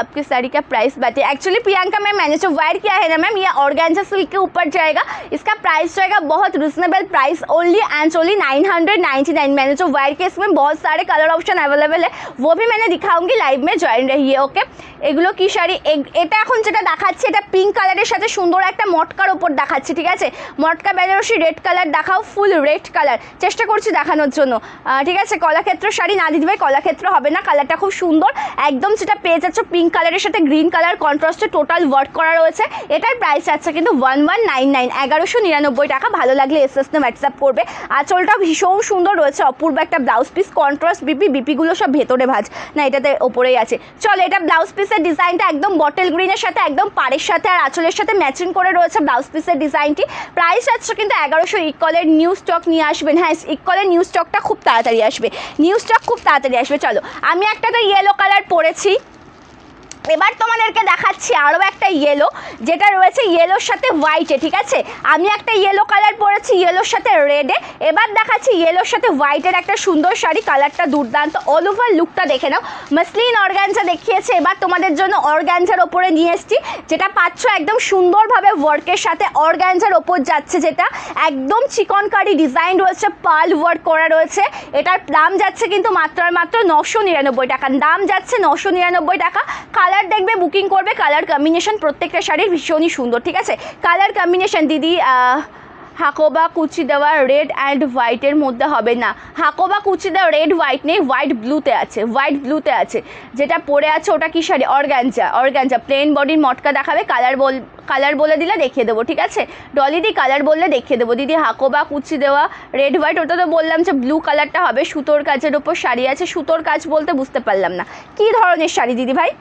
आपकी साड़ी का प्राइस बताइए। एक्चुअली प्रियंका मैम मैंने जो वायर किया है ना मैम, ये ऑर्गेन्जा सिल्क के ऊपर जाएगा। इसका प्राइस जाएगा बहुत reasonable price, only and only 999। मैंने जो वायर किया इसमें बहुत सारे कलर ऑप्शन अवेलेबल है, वो भी मैंने दिखाऊंगी। लाइव में जॉइन रहिए। ओके, এগুলো কি শাড়ি? এটা এখন যেটা দেখাচ্ছি এটা পিঙ্ক কালারের সাথে সুন্দর একটা মটকার ওপর দেখাচ্ছি, ঠিক আছে? মটকা বেনারসি রেড কালার দেখাও, ফুল রেড কালার চেষ্টা করছি দেখানোর জন্য, ঠিক আছে? কলাক্ষেত্র শাড়ি না দিদিভাই, কলাক্ষেত্র হবে না, কালারটা খুব সুন্দর একদম। যেটা পেয়ে যাচ্ছ পিঙ্ক কালারের সাথে গ্রিন কালার কন্ট্রাস্টে টোটাল ওয়ার্ক করা রয়েছে। এটার প্রাইস আছে কিন্তু 1199, 1199 টাকা। ভালো লাগলে এসএসনে হোয়াটসঅ্যাপ করবে। আঁচলটা ভীষণ সুন্দর রয়েছে, অপূর্ব একটা ব্লাউজ পিস, কন্ট্রাস্ট বিপিগুলো সব ভেতরে ভাঁজ না, এটাতে ওপরেই আছে। চলো, এটা ব্লাউজ পিসের ডিজাইনটা একদম বটল গ্রিনের সাথে একদম পাড়ের সাথে আর আঁচলের সাথে ম্যাচিং করে রয়েছে ব্লাউজ পিসের ডিজাইনটি। প্রাইস আছে কিন্তু 1100। ইকলের নিউ স্টক নিয়ে আসবেন। হ্যাঁ, ইকলের নিউ স্টকটা খুব তাড়াতাড়ি আসবে, নিউ স্টক খুব তাড়াতাড়ি আসবে। চলো, আমি একটা তো ইয়েলো কালার পরেছি, এবার তোমাদেরকে দেখাচ্ছি আরও একটা ইয়েলো, যেটা রয়েছে ইয়েলোর সাথে হোয়াইটে, ঠিক আছে? আমি একটা ইয়েলো কালার পরেছি ইয়েলোর সাথে রেডে। এবার দেখাচ্ছি ইয়েলোর সাথে হোয়াইটের একটা সুন্দর শাড়ি, কালারটা দুর্দান্ত, অল ওভার লুকটা দেখে নাও। মসলিন অর্গানজা দেখিয়েছে, এবার তোমাদের জন্য অর্গানজার ওপরে নিয়ে এসেছি, যেটা পাচ্ছ একদম সুন্দরভাবে ওয়ার্কের সাথে অর্গানজার ওপর যাচ্ছে, যেটা একদম চিকনকারি ডিজাইন রয়েছে, পার্ল ওয়ার্ক করা রয়েছে। এটার দাম যাচ্ছে কিন্তু মাত্র 999 টাকা, দাম যাচ্ছে 999 টাকা। কালার দেখবে, বুকিং করবে, কালার কম্বিনেশন প্রত্যেকটা শাড়ির ভীষণই সুন্দর, ঠিক আছে? কালার কম্বিনেশন দিদি হাকোবা কুচি দেওয়া রেড অ্যান্ড হোয়াইটের মধ্যে হবে না, হাকোবা কুচি দেওয়া রেড হোয়াইট নেই, হোয়াইট ব্লুতে আছে, হোয়াইট ব্লুতে আছে। যেটা পরে আছে ওটা কি শাড়ি? অর্গানজা প্লেন বডির মটকা দেখাবে। কালার বলে দিলে দেখিয়ে দেবো, ঠিক আছে? ডলিদি কালার বললে দেখিয়ে দেবো। দিদি হাকোবা কুচি দেওয়া রেড হোয়াইট, ওটা তো বললাম যে ব্লু কালারটা হবে। সুতোর কাজের ওপর শাড়ি আছে, সুতোর কাজ বলতে বুঝতে পারলাম না কি ধরনের শাড়ি দিদি ভাই।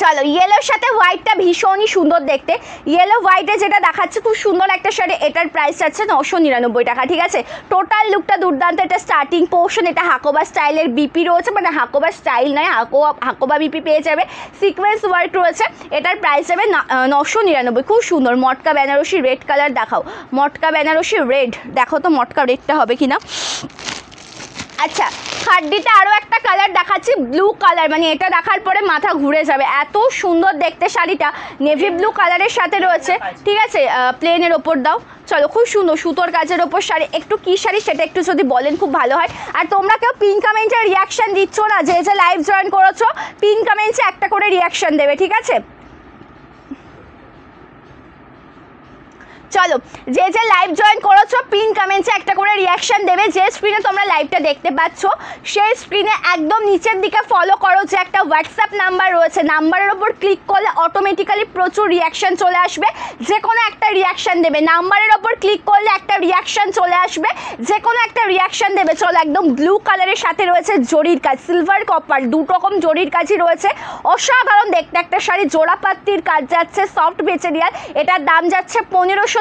চলো, ইয়েলোর সাথে হোয়াইটটা ভীষণই সুন্দর দেখতে, ইয়েলো হোয়াইটে যেটা দেখাচ্ছে খুব সুন্দর একটা শাড়ি। এটার প্রাইস আছে 999 টাকা, ঠিক আছে? টোটাল লুকটা দুর্দান্ত। এটা স্টার্টিং পোর্শন, এটা হাকোবা স্টাইলের বিপি রয়েছে, মানে হাকোবা স্টাইল নয়, হাকোবা বিপি পেয়ে যাবে, সিকোয়েন্স ওয়ার্ক রয়েছে। এটার প্রাইস হবে 999। খুব সুন্দর মটকা বেনারসি রেড কালার দেখাও, মটকা বেনারসি রেড দেখো তো, মটকা রেডটা হবে কিনা। আচ্ছা, খাড্ডিতে আরও একটা কালার দেখাচ্ছি, ব্লু কালার, মানে এটা দেখার পরে মাথা ঘুরে যাবে, এত সুন্দর দেখতে শাড়িটা। নেভি ব্লু কালারের সাথে রয়েছে, ঠিক আছে? প্লেনের ওপর দাও। চলো, খুব সুন্দর সুতোর কাজের ওপর শাড়ি। একটু কী শাড়ি সেটা একটু যদি বলেন খুব ভালো হয়। আর তোমরা কেউ পিন কমেন্টে রিয়াকশান দিচ্ছ না, যে লাইভ জয়েন করেছো পিন কমেন্টে একটা করে রিয়াকশান দেবে, ঠিক আছে? চলো, যে লাইভ জয়েন করেছো পিন কমেন্টে একটা করে রিয়াকশান দেবে। যে স্ক্রিনে তোমরা লাইভটা দেখতে পাচ্ছ সেই স্ক্রিনে একদম নিচের দিকে ফলো করো, যে একটা হোয়াটসঅ্যাপ নাম্বার রয়েছে, নাম্বারের ওপর ক্লিক করলে অটোমেটিক্যালি প্রচুর রিয়াকশান চলে আসবে। যে কোনো একটা রিয়াকশান দেবে, নাম্বারের ওপর ক্লিক করলে একটা রিয়াকশান চলে আসবে, যে কোনো একটা রিয়াকশান দেবে। চলো, একদম ব্লু কালারের সাথে রয়েছে জরির কাজ, সিলভার কপার দুটো রকম জরির কাজই রয়েছে, অসাধারণ দেখতে একটা শাড়ি। জোড়াপাত্তির কাজ যাচ্ছে, সফট মেটেরিয়াল। এটার দাম যাচ্ছে 1599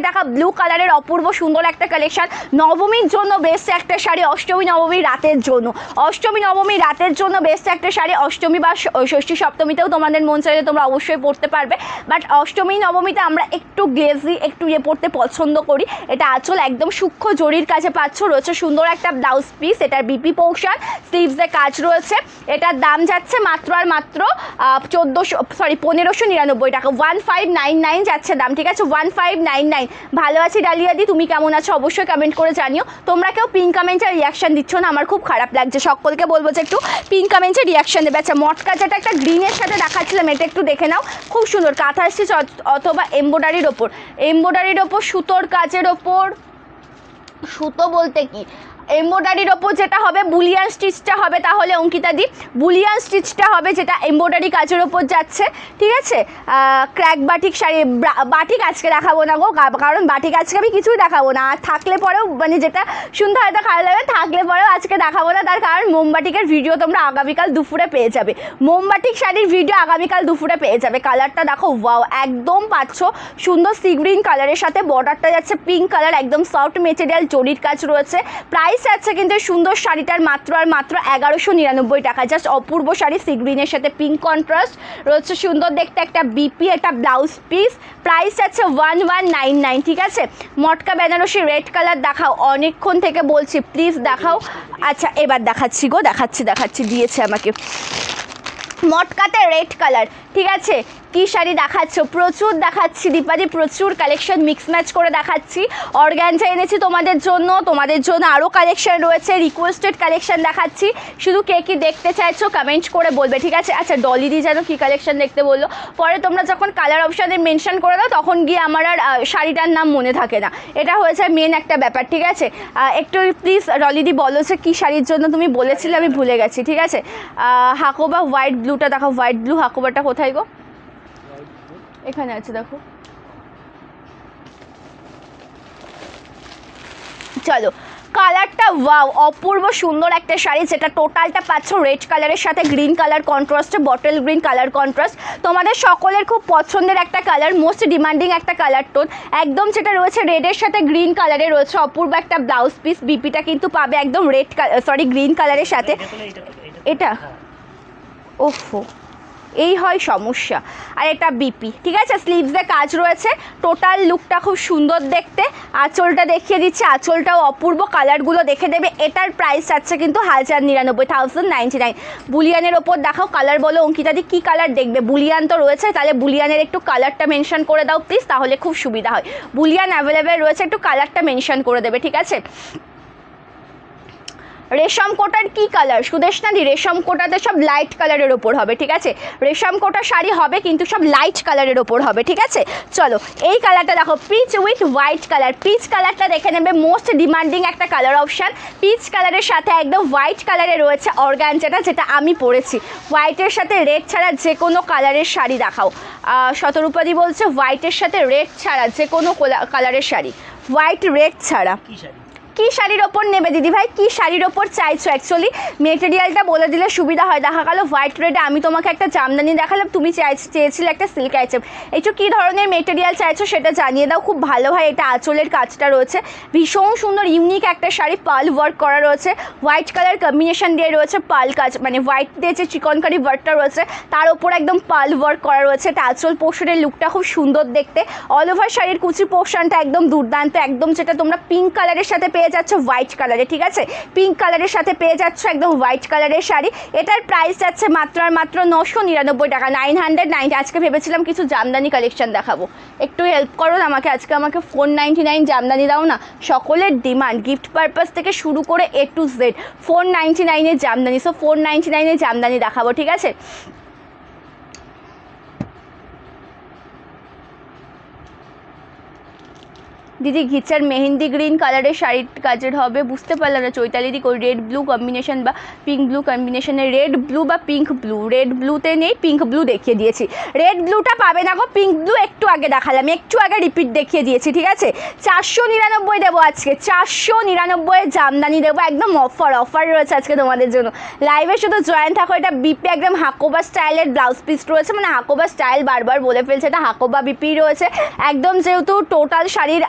টাকা। ব্লু কালারের অপূর্ব সুন্দর একটা কালেকশন, নবমীর জন্য বেস্ট একটা শাড়ি, অষ্টমী নবমী রাতের জন্য, অষ্টমী নবমী রাতের জন্য বেস্ট একটা শাড়ি। অষ্টমী বা ষষ্ঠী সপ্তমীতেও তোমাদের মন চাইলে তোমরা অবশ্যই পরতে পারবে, বাট অষ্টমী নবমীতে আমরা একটু গ্লেজি একটু পরতে পছন্দ করি। এটা আঁচল একদম সূক্ষ্ম জরির কাছে পাচ্ছ, রয়েছে সুন্দর একটা ব্লাউজ পিস, এটার বিপি পোর্শন, স্লিভসে কাজ রয়েছে। এটার দাম যাচ্ছে মাত্র আর মাত্র 1599 টাকা, 1599 যাচ্ছে দাম, ঠিক আছে? 1599। ভালো আছি ডালিয়া দি, তুমি কেমন আছো অবশ্যই কমেন্ট করে জানিও। তোমরা কেউ পিন কমেন্টে রিয়াকশান দিচ্ছ না, আমার খুব খারাপ লাগছে। সকলকে বলবো যে একটু পিন কমেন্টে রিয়াকশান দেবে। আচ্ছা, মটকা যেটা একটা গ্রিনের সাথে দেখাচ্ছিলাম, এটা একটু দেখে নাও, খুব সুন্দর কাঁথা স্টিচ অথবা এমব্রয়ডারির ওপর সুতোর কাজের ওপর, সুতো বলতে কি এমব্রয়ডারির ওপর যেটা হবে বুলিয়ান স্টিচটা হবে, তাহলে অঙ্কিতা দি বুলিয়ান স্টিচটা হবে, যেটা এমব্রয়ডারি কাজের ওপর যাচ্ছে, ঠিক আছে? ক্র্যাক বাটিক শাড়ি, বাটিক আজকে দেখাবো না গো, কারণ বাটিক আজকে আমি কিছুই দেখাবো না। আর থাকলে পরেও মানে যেটা শুনতে হয়তো খারাপ লাগবে, থাকলে পরেও আজকে দেখাবো না, তার কারণ মোমবাটিকের ভিডিও তোমরা আগামীকাল দুপুরে পেয়ে যাবে, মোমবাটিক শাড়ির ভিডিও আগামীকাল দুপুরে পেয়ে যাবে। কালারটা দেখো, ওয়াও, একদম পাচ্ছ সুন্দর সি গ্রিন কালারের সাথে, বর্ডারটা যাচ্ছে পিঙ্ক কালার, একদম সফট মেটেরিয়াল জরির কাজ রয়েছে। প্রাইস প্রাইস আছে কিন্তু সুন্দর শাড়িটার মাত্র আর মাত্র 1199 টাকা। জাস্ট অপূর্ব শাড়ি, সি গ্রিনের সাথে পিঙ্ক কন্ট্রাস্ট রয়েছে, সুন্দর দেখতে একটা বিপি, একটা ব্লাউজ পিস। প্রাইস আছে 1199, ঠিক আছে। মটকা বেনারসি রেড কালার দেখাও, অনেকক্ষণ থেকে বলছি প্লিজ দেখাও। আচ্ছা এবার দেখাচ্ছি গো, দেখাচ্ছি দিয়েছে আমাকে মটকাতে রেড কালার, ঠিক আছে। কি শাড়ি দেখাচ্ছ, প্রচুর দেখাচ্ছি দীপাদি, প্রচুর কালেকশন মিক্স ম্যাচ করে দেখাচ্ছি। অর্গানজা এনেছি তোমাদের জন্য আরও কালেকশন রয়েছে, রিকোয়েস্টেড কালেকশন দেখাচ্ছি। শুধু কে কী দেখতে চাইছো কমেন্ট করে বলবে, ঠিক আছে। আচ্ছা ডলিদি যেন কী কালেকশন দেখতে বললো, পরে তোমরা যখন কালার অপশানে মেনশন করে দাও তখন গিয়ে আমার আর শাড়িটার নাম মনে থাকে না, এটা হয়েছে মেন একটা ব্যাপার, ঠিক আছে। একটু প্লিজ ডলিদি বলো যে কী শাড়ির জন্য তুমি বলেছিলে, আমি ভুলে গেছি, ঠিক আছে। হাকোবা হোয়াইট ব্লুটা দেখো, হোয়াইট ব্লু হাকোবাটা কোথায় গো, এখানে আছে দেখো। চলো কালারটা ওয়াও, অপূর্ব সুন্দর একটা শাড়ি, যেটা টোটালটা পাচ্ছ রেড কালারের সাথে গ্রিন কালার কন্ট্রাস্টে, বটল গ্রিন কালার কন্ট্রাস্ট, তোমাদের সকলের খুব পছন্দের একটা কালার, মোস্ট ডিমান্ডিং একটা কালার টোন একদম, যেটা রয়েছে রেডের সাথে গ্রিন কালারে রয়েছে। অপূর্ব একটা ব্লাউজ পিস, বিপিটা কিন্তু পাবে একদম রেড সরি গ্রিন কালারের সাথে। এটা ওফো এই হয় সমস্যা, আর এটা বিপি, ঠিক আছে। স্লিভসে কাজ রয়েছে, টোটাল লুকটা খুব সুন্দর দেখতে। আঁচলটা দেখিয়ে দিচ্ছে, আঁচলটাও অপূর্ব, কালারগুলো দেখে দেবে। এটার প্রাইস আছে কিন্তু 1099 বুলিয়ানের ওপর দেখাও, কালার বলো অঙ্কিতাদি কী কালার দেখবে। বুলিয়ান তো রয়েছে, তাহলে বুলিয়ানের একটু কালারটা মেনশন করে দাও প্লিজ, তাহলে খুব সুবিধা হয়। বুলিয়ান অ্যাভেলেবেল রয়েছে, একটু কালারটা মেনশন করে দেবে, ঠিক আছে। রেশম কোটার কি কালার সুদেশনাদি, রেশম কোটাতে সব লাইট কালারের ওপর হবে, ঠিক আছে। রেশম কোটা শাড়ি হবে কিন্তু সব লাইট কালারের ওপর হবে, ঠিক আছে। চলো এই কালারটা দেখো, peach with white colour, peach কালারটা দেখে নেবে, মোস্ট ডিমান্ডিং একটা কালার অপশান। পিচ কালারের সাথে একদম হোয়াইট কালারে রয়েছে অর্গানজাটা, যেটা আমি পরেছি। হোয়াইটের সাথে রেড ছাড়া যে কোনো কালারের শাড়ি দেখাও। শতরূপাদি বলছে হোয়াইটের সাথে রেড ছাড়া যে কোনো কালারের শাড়ি, হোয়াইট রেড ছাড়া। কি শাড়ির ওপর নেবে দিদি ভাই, কি শাড়ির ওপর চাইছো? অ্যাকচুয়ালি মেটেরিয়ালটা বলে দিলে সুবিধা হয়। দেখা গেলো হোয়াইট রেডে আমি তোমাকে একটা জামদানি দেখালাম, তুমি চেয়েছিলে একটা সিল্ক আইটেম, একটু কী ধরনের মেটেরিয়াল চাইছো সেটা জানিয়ে দাও। খুব ভালো হয়, এটা আঁচলের কাজটা রয়েছে, ভীষণ সুন্দর ইউনিক একটা শাড়ি, পার্ল ওয়ার্ক করা রয়েছে, হোয়াইট কালার কম্বিনেশন দিয়ে রয়েছে, পার্ল কাজ মানে হোয়াইট দিয়ে যে চিকনকারি ওয়ার্কটা রয়েছে তার ওপর একদম পার্ল ওয়ার্ক করা রয়েছে। এটা আঁচল পোর্শনের লুকটা খুব সুন্দর দেখতে। অল ওভার শাড়ির কুচি পোর্শনটা একদম দুর্দান্ত, একদম যেটা তোমরা পিঙ্ক কালারের সাথে পেয়ে যাচ্ছ হোয়াইট কালারে, ঠিক আছে। পিঙ্ক কালারের সাথে পেয়ে যাচ্ছ একদম হোয়াইট কালারের শাড়ি। এটার প্রাইস যাচ্ছে মাত্র আর মাত্র 999 টাকা, 990। আজকে ভেবেছিলাম কিছু জামদানি কালেকশন দেখাবো, একটু হেল্প করো না আমাকে, আজকে আমাকে 499 জামদানি দাও না। সকলের ডিমান্ড, গিফট পারপাস থেকে শুরু করে A to Z 499 Jamdani, so 499 Jamdani দেখাবো, ঠিক আছে। দিদি ঘিচার মেহেন্দি গ্রিন কালারের শাড়ির কাজের হবে, বুঝতে পারলাম না চৈতালিদি। ওই রেড ব্লু কম্বিনেশন বা পিঙ্ক ব্লু কম্বিনেশনের, রেড ব্লু বা পিঙ্ক ব্লু, রেড ব্লুতে নেই, পিঙ্ক ব্লু দেখিয়ে দিয়েছি। রেড ব্লুটা পাবে না গো, পিঙ্ক ব্লু একটু আগে দেখালাম, একটু আগে রিপিট দেখিয়ে দিয়েছি, ঠিক আছে। 499 দেবো আজকে, 499 জামদানি দেবো, একদম অফার রয়েছে আজকে তোমাদের জন্য। লাইভে শুধু জয়েন থাকো। এটা বিপি একদম হাকোবা স্টাইলের ব্লাউজ পিস রয়েছে, মানে হাকোবা স্টাইল বারবার বলে ফেলছে, এটা হাকোবা বিপি রয়েছে একদম, যেহেতু টোটাল শাড়ির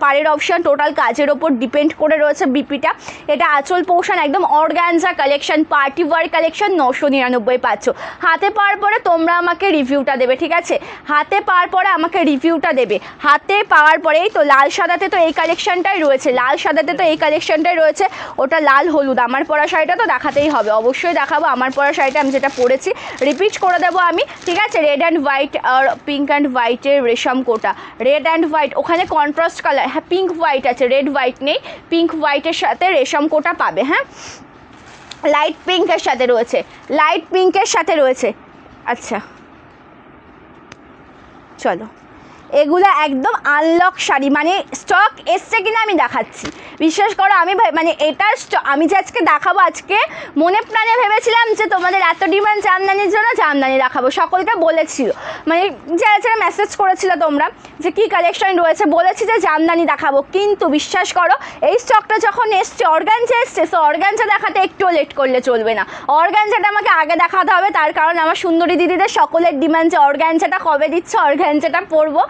পাড়ের অপশান টোটাল কাজের ওপর ডিপেন্ড করে রয়েছে বিপিটা। এটা আঁচল পোর্শন একদম organza collection, party wear collection, 999 পাচ্ছ। হাতে পাওয়ার পরে তোমরা আমাকে রিভিউটা দেবে, ঠিক আছে। হাতে পাওয়ার পরে আমাকে রিভিউটা দেবে, হাতে পাওয়ার পরেই তো। লাল সাদাতে তো এই কালেকশনটাই রয়েছে, লাল সাদাতে তো এই কালেকশনটাই রয়েছে, ওটা লাল হলুদ। আমার পরা শাড়িটা তো দেখাতেই হবে, অবশ্যই দেখাবো আমার পরা শাড়িটা, আমি যেটা পরেছি রিপিট করে দেবো আমি, ঠিক আছে। রেড অ্যান্ড হোয়াইট আর পিঙ্ক অ্যান্ড হোয়াইটের রেশম কোটা, রেড অ্যান্ড হোয়াইট, ওখানে কন্ট্রাস্ট কালার, হ্যাঁ পিঙ্ক হোয়াইট আছে, রেড হোয়াইট নেই, পিঙ্ক হোয়াইটের সাথে রেশম কোটা পাবে, হ্যাঁ লাইট পিঙ্কের সাথে রয়েছে, লাইট পিঙ্কের সাথে রয়েছে। আচ্ছা চলো, এগুলো একদম আনলক শাড়ি, মানে স্টক এসছে কিনা আমি দেখাচ্ছি, বিশ্বাস করো। আমি মানে এটার আমি যে আজকে দেখাবো, আজকে মনে প্রাণে ভেবেছিলাম যে তোমাদের এত ডিমান্ড জামদানির জন্য জামদানি দেখাবো, সকলকে বলেছিল, মানে যারা যারা মেসেজ করেছিল তোমরা যে কী কালেকশন রয়েছে, বলেছি যে জামদানি দেখাবো, কিন্তু বিশ্বাস করো এই স্টকটা যখন এসছে, অর্গানজা এসছে, সো অর্গানজা দেখাতে একটুও লেট করলে চলবে না, অর্গানজাটা আমাকে আগে দেখাতে হবে। তার কারণ আমার সুন্দরী দিদিদের সকলের ডিমান্ড যে অর্গানজাটা কবে দিচ্ছে, অর্গানজাটা পরবো।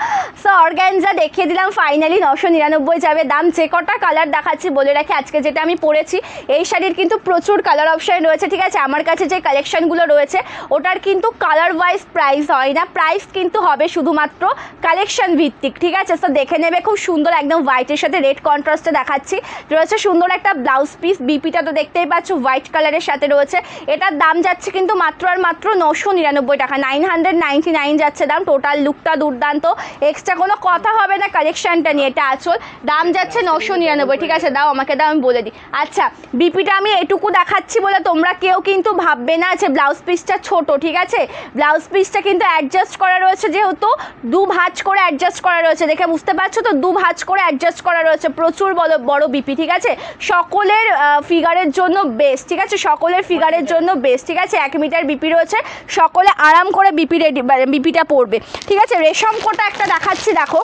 সো অর্গানজা দেখিয়ে দিলাম ফাইনালি 999 যাবে দাম। যে কটা কালার দেখাচ্ছি বলে রাখি, আজকে যেটা আমি পরেছি এই শাড়ির কিন্তু প্রচুর কালার অপশান রয়েছে, ঠিক আছে। আমার কাছে যে কালেকশনগুলো রয়েছে ওটার কিন্তু কালার ওয়াইজ প্রাইস হয় না, প্রাইস কিন্তু হবে শুধুমাত্র কালেকশন ভিত্তিক, ঠিক আছে। সো দেখে নেবে, খুব সুন্দর একদম হোয়াইটের সাথে রেড কন্ট্রাস্টে দেখাচ্ছি। রয়েছে সুন্দর একটা ব্লাউজ পিস, বিপিটা তো দেখতেই পাচ্ছ হোয়াইট কালারের সাথে রয়েছে। এটার দাম যাচ্ছে কিন্তু মাত্র আর মাত্র 999 টাকা, 999 যাচ্ছে দাম। টোটাল লুকটা দুর্দান্ত, এক্সট্রা কোনো কথা হবে না কালেকশনটা নিয়ে। এটা আঁচল, দাম যাচ্ছে 999, ঠিক আছে। দাও আমাকে, দাও আমি বলে দিই। আচ্ছা, বিপিটা আমি এটুকু দেখাচ্ছি বলে তোমরা কেউ কিন্তু ভাববে না যে ব্লাউজ পিসটা ছোট, ঠিক আছে। ব্লাউজ পিসটা কিন্তু অ্যাডজাস্ট করা রয়েছে, যেহেতু দু ভাঁজ করে অ্যাডজাস্ট করা রয়েছে, দেখে বুঝতে পারছো তো, দু ভাঁজ করে অ্যাডজাস্ট করা রয়েছে। প্রচুর বড় বিপি, ঠিক আছে। সকলের ফিগারের জন্য বেস্ট, ঠিক আছে, সকলের ফিগারের জন্য বেস্ট, ঠিক আছে। 1 মিটার বিপি রয়েছে, সকলে আরাম করে বিপিটা পরবে, ঠিক আছে। রেশম কোটা একটা দেখাচ্ছি, দেখো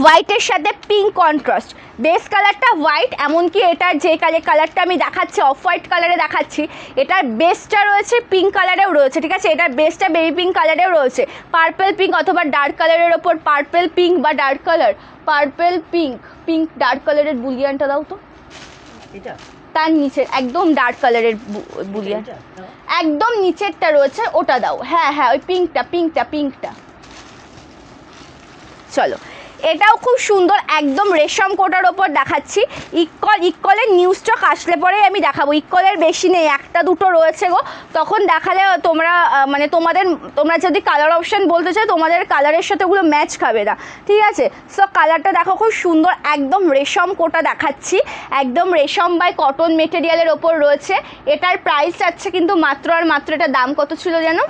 হোয়াইটের সাথে পিঙ্ক কন্ট্রাস্ট, বেস কালারটা হোয়াইট, এমনকি এটার যে কালারটা আমি দেখাচ্ছি অফ হোয়াইট কালারে দেখাচ্ছি, এটার বেসটা রয়েছে পিঙ্ক কালারেও রয়েছে, ঠিক আছে। এটার বেসটা বেবি পিঙ্ক কালারেও রয়েছে, পার্পেল পিঙ্ক অথবা ডার্ক কালারের ওপর পার্পেল পিঙ্ক বা dark colour, purple pink dark কালারের বুলিয়ানটা দাও তো, তার নিচে একদম ডার্ক কালারের বুলিয়ান, একদম নিচেরটা রয়েছে ওটা দাও। হ্যাঁ হ্যাঁ, ওই পিঙ্কটা। চলো, এটাও খুব সুন্দর একদম রেশম কোটার ওপর দেখাচ্ছি। ইকলের নিউ স্টক আসলে পরেই আমি দেখাবো, ইকলের বেশি নেই, একটা দুটো রয়েছে গো, তখন দেখালে তোমরা মানে তোমরা যদি কালার অপশান বলতে চাও তোমাদের কালারের সাথে ওগুলো ম্যাচ খাবে না, ঠিক আছে। সো কালারটা দেখো খুব সুন্দর একদম রেশম কোটা দেখাচ্ছি, একদম রেশম বাই কটন মেটেরিয়ালের ওপর রয়েছে। এটার প্রাইস যাচ্ছে কিন্তু মাত্র আর মাত্র, এটার দাম কত ছিল যেন,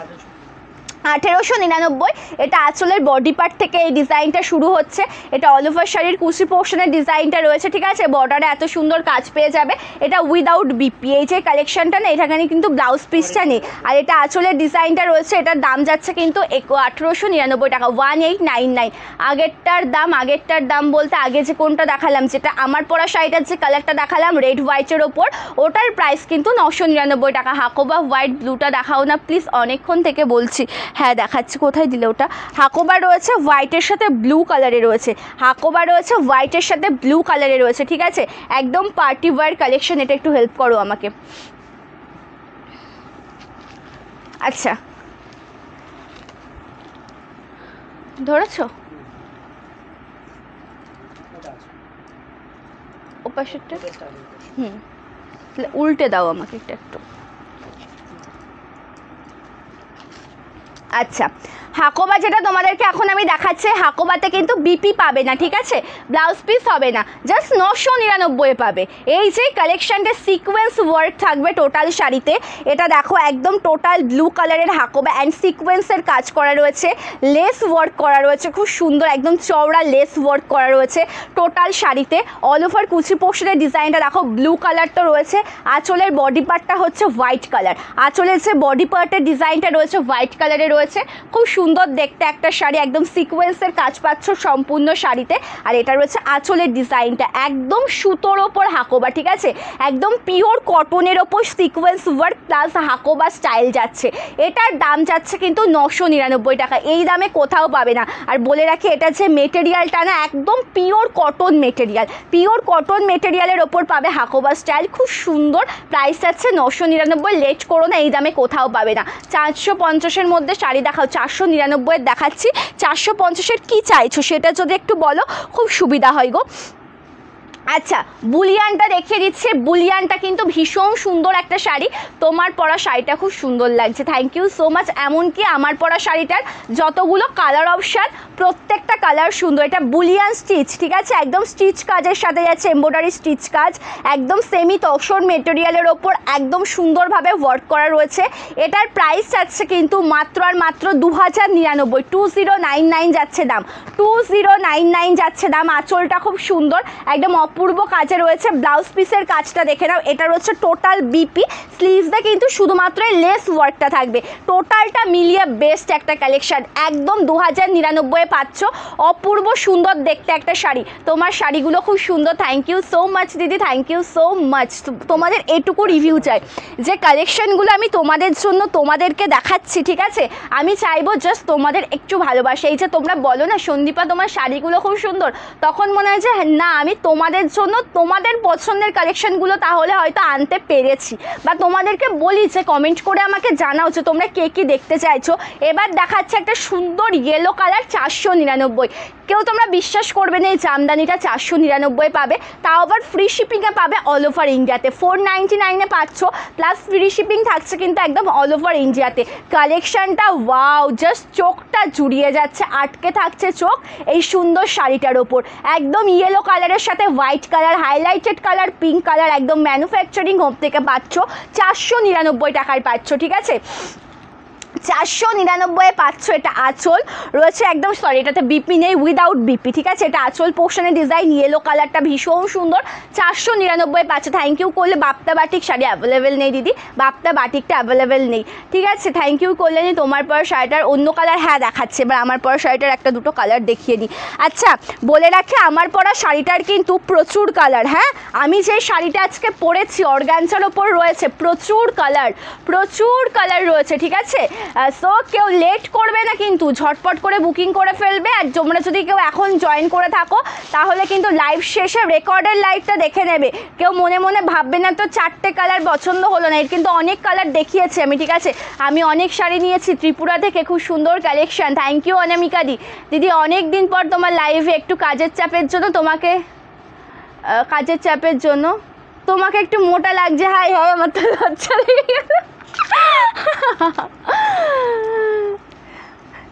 1899। এটা আঁচলের বডি পার্ট থেকে এই ডিজাইনটা শুরু হচ্ছে, এটা অল ওভার শাড়ির কুচি পোর্শনের ডিজাইনটা রয়েছে, ঠিক আছে। বর্ডারে এত সুন্দর কাজ পেয়ে যাবে, এটা উইদাউট বিপি। এই যে কালেকশনটা না, এখানে কিন্তু ব্লাউজ পিসটা নেই, আর এটা আঁচলের ডিজাইনটা রয়েছে। এটার দাম যাচ্ছে কিন্তু 1899 টাকা, 1899। আগেরটার দাম বলতে আগে যে কোনটা দেখালাম, যেটা আমার পরা শাড়িটার যে কালারটা দেখালাম রেড হোয়াইটের ওপর, ওটার প্রাইস কিন্তু 999 টাকা। হাকোবা হোয়াইট ব্লুটা দেখাও না প্লিজ, অনেকক্ষণ থেকে বলছি। হ্যাঁ দেখাচ্ছি, কোথায় দিলে ওটা। হাকোবা রয়েছে হোয়াইটের সাথে ব্লু কালারে রয়েছে, হাকোবা রয়েছে হোয়াইটের সাথে ব্লু কালারে রয়েছে, ঠিক আছে। একদম পার্টি ওয়্যার কালেকশন, এটা একটু হেল্প করো আমাকে। আচ্ছা, ধরেছো ও পাশেরটা, উল্টে দাও আমাকে একটু। আচ্ছা, হাকোবা যেটা তোমাদেরকে এখন আমি দেখাচ্ছি, হাকোবাতে কিন্তু বিপি পাবে না, ঠিক আছে। ব্লাউজ পিস হবে না, জাস্ট 999 পাবে। এই যে কালেকশনটা সিকোয়েন্স ওয়ার্ক থাকবে টোটাল শাড়িতে, এটা দেখো একদম টোটাল ব্লু কালারের হাকোবা অ্যান্ড সিকোয়েন্সের কাজ করা রয়েছে, লেস ওয়ার্ক করা রয়েছে, খুব সুন্দর একদম চওড়া লেস ওয়ার্ক করা রয়েছে টোটাল শাড়িতে। অল ওভার কুচি পোর্শনের ডিজাইনটা দেখো ব্লু কালার তো রয়েছে, আঁচলের বডি পার্টটা হচ্ছে হোয়াইট কালার, আঁচলের যে বডি পার্টের ডিজাইনটা রয়েছে হোয়াইট কালারে রয়েছে। খুব সুন্দর দেখতে একটা শাড়ি, একদম সিকোয়েন্সের কাজ পাচ্ছ সম্পূর্ণ শাড়িতে। আর এটা রয়েছে আঁচলের ডিজাইনটা একদম সুতোর ওপর হাকোবা, ঠিক আছে, একদম পিওর কটনের ওপর sequence work plus Hakoba style যাচ্ছে। এটার দাম যাচ্ছে কিন্তু 999 টাকা, এই দামে কোথাও পাবে না। আর বলে রাখি, এটা যে মেটেরিয়ালটা না একদম pure cotton material, pure cotton মেটেরিয়ালের ওপর পাবে হাকোবা স্টাইল, খুব সুন্দর। প্রাইস যাচ্ছে 999, লেট করো না, এই দামে কোথাও পাবে না। 450-এর মধ্যে শাড়ি দেখাও, 499 দেখাচ্ছি, 450-এর কী চাইছো সেটা যদি একটু বলো খুব সুবিধা হয় গো। আচ্ছা, বুলিয়ানটা দেখিয়ে দিচ্ছে, বুলিয়ানটা কিন্তু ভীষণ সুন্দর একটা শাড়ি, তোমার পরা শাড়িটা খুব সুন্দর লাগছে, থ্যাংক ইউ সো মাচ। এমনকি আমার পরা শাড়িটার যতগুলো কালার অপশান প্রত্যেকটা কালার সুন্দর। এটা বুলিয়ান স্টিচ, ঠিক আছে, একদম স্টিচ কাজের সাথে যাচ্ছে, এমব্রয়ডারি স্টিচ কাজ, একদম সেমি তসর মেটেরিয়ালের ওপর একদম সুন্দরভাবে ওয়ার্ক করা রয়েছে। এটার প্রাইস যাচ্ছে কিন্তু মাত্র আর মাত্র 2099, 2099 যাচ্ছে দাম, 2099 যাচ্ছে দাম। আঁচলটা খুব সুন্দর একদম অফ অপূর্ব কাজে রয়েছে। ব্লাউজ পিসের কাজটা দেখে নাও, এটা রয়েছে টোটাল বিপি, স্লিভসে কিন্তু শুধুমাত্র লেস ওয়ার্কটা থাকবে। টোটালটা মিলিয়ে বেস্ট একটা কালেকশন, একদম 2099 পাচ্ছ। অপূর্ব সুন্দর দেখতে একটা শাড়ি, তোমার শাড়িগুলো খুব সুন্দর। থ্যাংক ইউ সো মাচ দিদি, থ্যাংক ইউ সো মাচ। তোমাদের এটুকু রিভিউ চাই যে কালেকশনগুলো আমি তোমাদের জন্য তোমাদেরকে দেখাচ্ছি, ঠিক আছে? আমি চাইবো জাস্ট তোমাদের একটু ভালোবাসা। এই যে তোমরা বলো না সন্দীপা তোমার শাড়িগুলো খুব সুন্দর, তখন মনে হয় যে না আমি তোমাদের জন্য তোমাদের পছন্দের কালেকশনগুলো তাহলে হয়তো আনতে পেরেছি, বা তোমাদেরকে বলি যে কমেন্ট করে আমাকে জানাও যে তোমরা কে কী দেখতে চাইছো। এবার দেখাচ্ছে একটা সুন্দর ইয়েলো কালার 499। কেউ তোমরা বিশ্বাস করবে না এই জামদানিটা 499 পাবে, তাও আবার ফ্রি শিপিংয়ে পাবে অল ওভার ইন্ডিয়াতে। 499-এ পাচ্ছ, প্লাস ফ্রি শিপিং থাকছে কিন্তু একদম অল ওভার ইন্ডিয়াতে। কালেকশানটা ওয়াও, জাস্ট চোখটা জুড়িয়ে যাচ্ছে, আটকে থাকছে চোখ এই সুন্দর শাড়িটার ওপর। একদম ইয়েলো কালারের সাথে white colour, highlighted colour, pink colour, একদম ম্যানুফ্যাকচারিং হোম থেকে পাচ্ছ। 499 টাকায় পাচ্ছ, ঠিক আছে? 499 পাচ্ছ। এটা আঁচল রয়েছে একদম, সরি এটাতে বিপি নেই, উইদাউট বিপি, ঠিক আছে? এটা আঁচল পোর্শনের ডিজাইন, ইয়েলো কালারটা ভীষণ সুন্দর। 499 পাচ্ছ। থ্যাংক ইউ করলে। বাপ্তা বাটিক শাড়ি অ্যাভেলেবেল নেই দিদি, বাপ্তা বাটিকটা অ্যাভেলেবেল নেই, ঠিক আছে? থ্যাংক ইউ করলে নি। তোমার পর শাড়িটার অন্য কালার হ্যাঁ দেখাচ্ছে, এবার আমার পর শাড়িটার একটা দুটো কালার দেখিয়ে নিই। আচ্ছা বলে রাখি, আমার পরা শাড়িটার কিন্তু প্রচুর কালার। হ্যাঁ, আমি যে শাড়িটা আজকে পরেছি অর্গানজার ওপর রয়েছে প্রচুর কালার রয়েছে, ঠিক আছে? সো কেউ লেট করবে না কিন্তু, ঝটপট করে বুকিং করে ফেলবে। আর তোমরা যদি কেউ এখন জয়েন করে থাকো তাহলে কিন্তু লাইভ শেষে রেকর্ডের লাইভটা দেখে নেবে। কেউ মনে মনে ভাববে না তো 4টে কালার পছন্দ হলো না, এর কিন্তু অনেক কালার দেখিয়েছি আমি, ঠিক আছে? আমি অনেক শাড়ি নিয়েছি ত্রিপুরা থেকে, খুব সুন্দর কালেকশন। থ্যাংক ইউ অনামিকা দিদি, অনেক দিন পর তোমার লাইভে। একটু কাজের চাপের জন্য তোমাকে একটু মোটা লাগছে। হাই হাই, আমার তো লজ্জা লেগে গেল।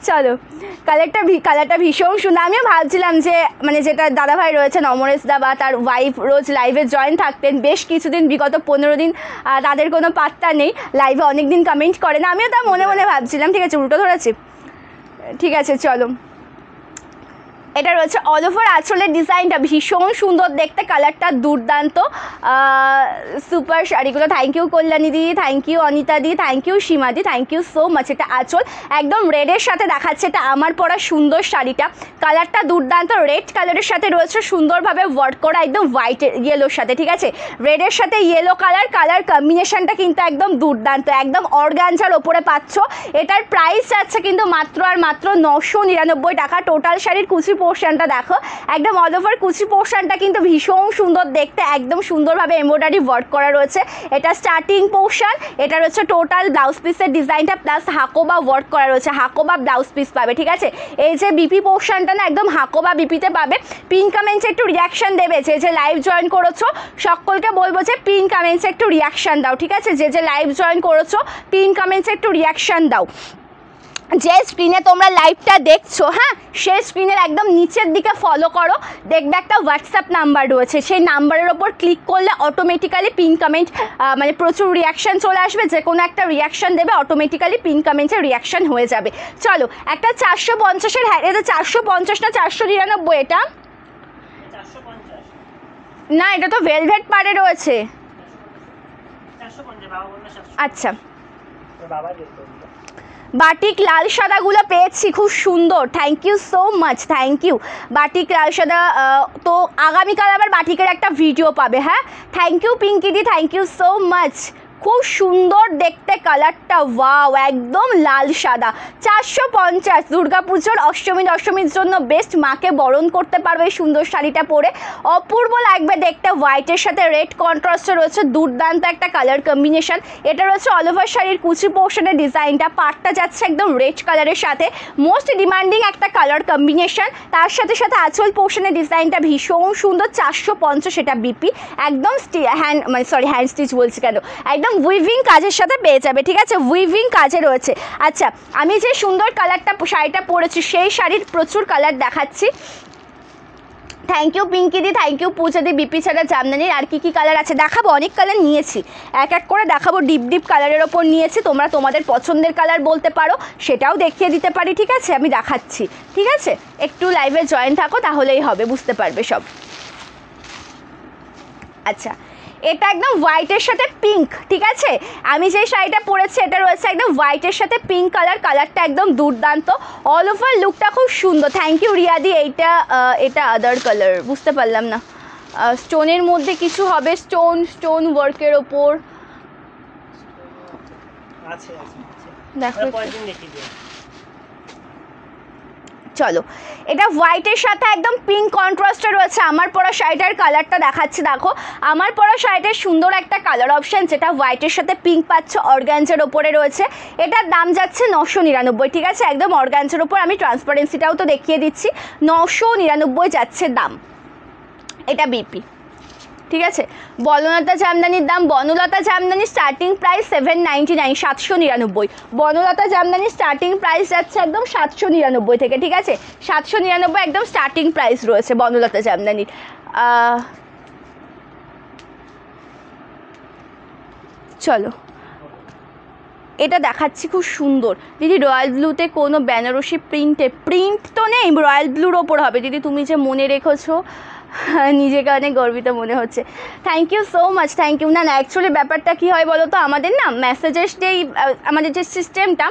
চলো, কালারটা ভীষণ সুন্দর। আমিও ভাবছিলাম যে মানে যেটা দাদাভাই রয়েছে নমরেশ দা বা তার ওয়াইফ রোজ লাইভে জয়েন থাকতেন বেশ কিছুদিন, বিগত 15 দিন তাদের কোনো পাত্তা নেই, লাইভে অনেক দিন কমেন্ট করে না। আমিও তা মনে মনে ভাবছিলাম, ঠিক আছে উল্টো ধরেছি, ঠিক আছে চলো। এটা রয়েছে অল ওভার আঁচলের ডিজাইনটা ভীষণ সুন্দর দেখতে, কালারটা দুর্দান্ত, সুপার শাড়িগুলো। Thank you Kalyani the, thank you Anita দি, থ্যাংক ইউ সীমা দি, থ্যাংক ইউ সো মাচ। এটা আঁচল একদম রেডের সাথে দেখাচ্ছে, এটা আমার পরা সুন্দর শাড়িটা, কালারটা দুর্দান্ত। রেড কালারের সাথে রয়েছে সুন্দরভাবে ওয়ার্ক করা একদম হোয়াইট ইয়েলোর সাথে, ঠিক আছে? রেডের সাথে ইয়েলো কালার কম্বিনেশনটা কিন্তু একদম দুর্দান্ত, একদম অর্গানজার ওপরে পাচ্ছ। এটার প্রাইস যাচ্ছে কিন্তু মাত্র 999 টাকা। টোটাল শাড়ির কুচি পোর্শনটা দেখো, একদম অল ওভার কুচি পোর্শনটা কিন্তু ভীষণ সুন্দর দেখতে, একদম সুন্দরভাবে এমব্রয়ডারি ওয়ার্ক করা রয়েছে। এটা স্টার্টিং পোর্শন, এটা রয়েছে টোটাল ব্লাউজ পিসের ডিজাইনটা, প্লাস হাকোবা ওয়ার্ক করা রয়েছে, হাকোবা ব্লাউজ পিস পাবে, ঠিক আছে? এই যে বিপি পোর্শনটা না একদম হাকোবা বিপিতে পাবে। পিন কমেন্টসে একটু রিয়াকশন দেবে, যে লাইভ জয়েন করেছো সকলকে বলবো যে পিন কমেন্টসে একটু রিয়াকশন দাও, ঠিক আছে? যে লাইভ জয়েন করেছো পিন কমেন্টসে একটু রিয়াকশন দাও। যে স্ক্রিনে তোমরা লাইভটা দেখছো, হ্যাঁ সেই স্ক্রিনের একদম নিচের দিকে ফলো করো, দেখবে একটা হোয়াটসঅ্যাপ নাম্বার রয়েছে, সেই নাম্বারের ওপর ক্লিক করলে অটোমেটিক্যালি পিন কমেন্ট মানে প্রচুর রিয়াকশান চলে আসবে, যে কোনো একটা রিয়াকশান দেবে অটোমেটিক্যালি পিন কমেন্টে রিয়াকশান হয়ে যাবে। চলো একটা 450-এর, হ্যাঁ এটা 450 না 499, এটা না এটা তো ভেলভেট পাড়ে রয়েছে। আচ্ছা বাটিক লাল সাদাগুলো পেয়েছি, খুব সুন্দর, thank you so much, thank you. Batik লাল সাদা, তো আগামীকাল আবার বাটিকের একটা ভিডিও পাবে, হ্যাঁ থ্যাংক ইউ পিঙ্কিদি, থ্যাংক ইউ সো মাচ। খুব সুন্দর দেখতে কালারটা, ওয়াও একদম লাল সাদা। 450, দুর্গাপুজোর অষ্টমী দশমীর জন্য বেস্ট, মাকে বরণ করতে পারবে এই সুন্দর শাড়িটা পরে, অপূর্ব লাগবে দেখতে। হোয়াইটের সাথে রেড কন্ট্রাস্টে রয়েছে দুর্দান্ত একটা কালার কম্বিনেশন। এটা রয়েছে অল ওভার শাড়ির কুচি পোর্শনের ডিজাইনটা, পাটটা যাচ্ছে একদম রেড কালারের সাথে, মোস্ট ডিমান্ডিং একটা কালার কম্বিনেশন। তার সাথে সাথে আঁচল পোর্শনের ডিজাইনটা ভীষণ সুন্দর, 450, এটা বিপি একদম হ্যান্ড মানে সরি হ্যান্ড স্টিচ বলছি কেন, একদম উইভিং কাজের সাথে পেয়ে যাবে, ঠিক আছে? উইভিং কাজে রয়েছে। আচ্ছা আমি যে সুন্দর কালারটা শাড়িটা পরেছি সেই শাড়ির প্রচুর কালার দেখাচ্ছি। থ্যাংক ইউ পিঙ্কিদি, থ্যাংক ইউ পূজাদি। বিপি ছাড়া জামদানির আর কি কালার আছে দেখাবো, অনেক কালার নিয়েছি, এক এক করে দেখাবো। ডিপ কালারের ওপর নিয়েছি, তোমরা তোমাদের পছন্দের কালার বলতে পারো, সেটাও দেখিয়ে দিতে পারি, ঠিক আছে? আমি দেখাচ্ছি, ঠিক আছে? একটু লাইভে জয়েন থাকো তাহলেই হবে, বুঝতে পারবে সব। আচ্ছা, এটা একদম হোয়াইটের সাথে পিঙ্ক, ঠিক আছে? আমি যে শাড়িটা পরেছি এটা রয়েছে একদম হোয়াইটের সাথে পিঙ্ক কালার, কালারটা একদম দুর্দান্ত, অল ওভার লুকটা খুব সুন্দর। থ্যাংক ইউ রিয়াদি। এটা আদার কালার, বুঝতে পারলাম না, স্টোনের মধ্যে কিছু হবে, স্টোন ওয়ার্কের ওপর দেখো। চলো, এটা হোয়াইটের সাথে একদম পিঙ্ক কন্ট্রাস্টে রয়েছে। আমার পরা শাড়িটার কালারটা দেখাচ্ছি, দেখো আমার পরা শাড়িটার সুন্দর একটা কালার অপশান, যেটা হোয়াইটের সাথে পিঙ্ক পাচ্ছ, অর্গানজার ওপরে রয়েছে। এটার দাম যাচ্ছে 999, ঠিক আছে? একদম অর্গানজার ওপর, আমি ট্রান্সপারেন্সিটাও তো দেখিয়ে দিচ্ছি, 999 যাচ্ছে দাম। এটা বিপি, ঠিক আছে? বনলতা জামদানির দাম, বনলতা জামদানির স্টার্টিং প্রাইস 799, 799। বনলতা জামদানির স্টার্টিং প্রাইস যাচ্ছে একদম 799 থেকে, ঠিক আছে? 799 একদম স্টার্টিং প্রাইস রয়েছে বনলতা জামদানির। চলো, এটা দেখাচ্ছি, খুব সুন্দর দিদি। রয়্যাল ব্লুতে কোনো বেনারসি প্রিন্ট তো নেই, রয়্যাল ব্লুর ওপর হবে দিদি, তুমি যে মনে রেখেছো নিজেকে অনেক গর্বিত মনে হচ্ছে। Thank you so much, thank you. না অ্যাকচুয়ালি ব্যাপারটা কী হয় বলো তো, আমাদের না মেসেজের আমাদের যে সিস্টেমটা,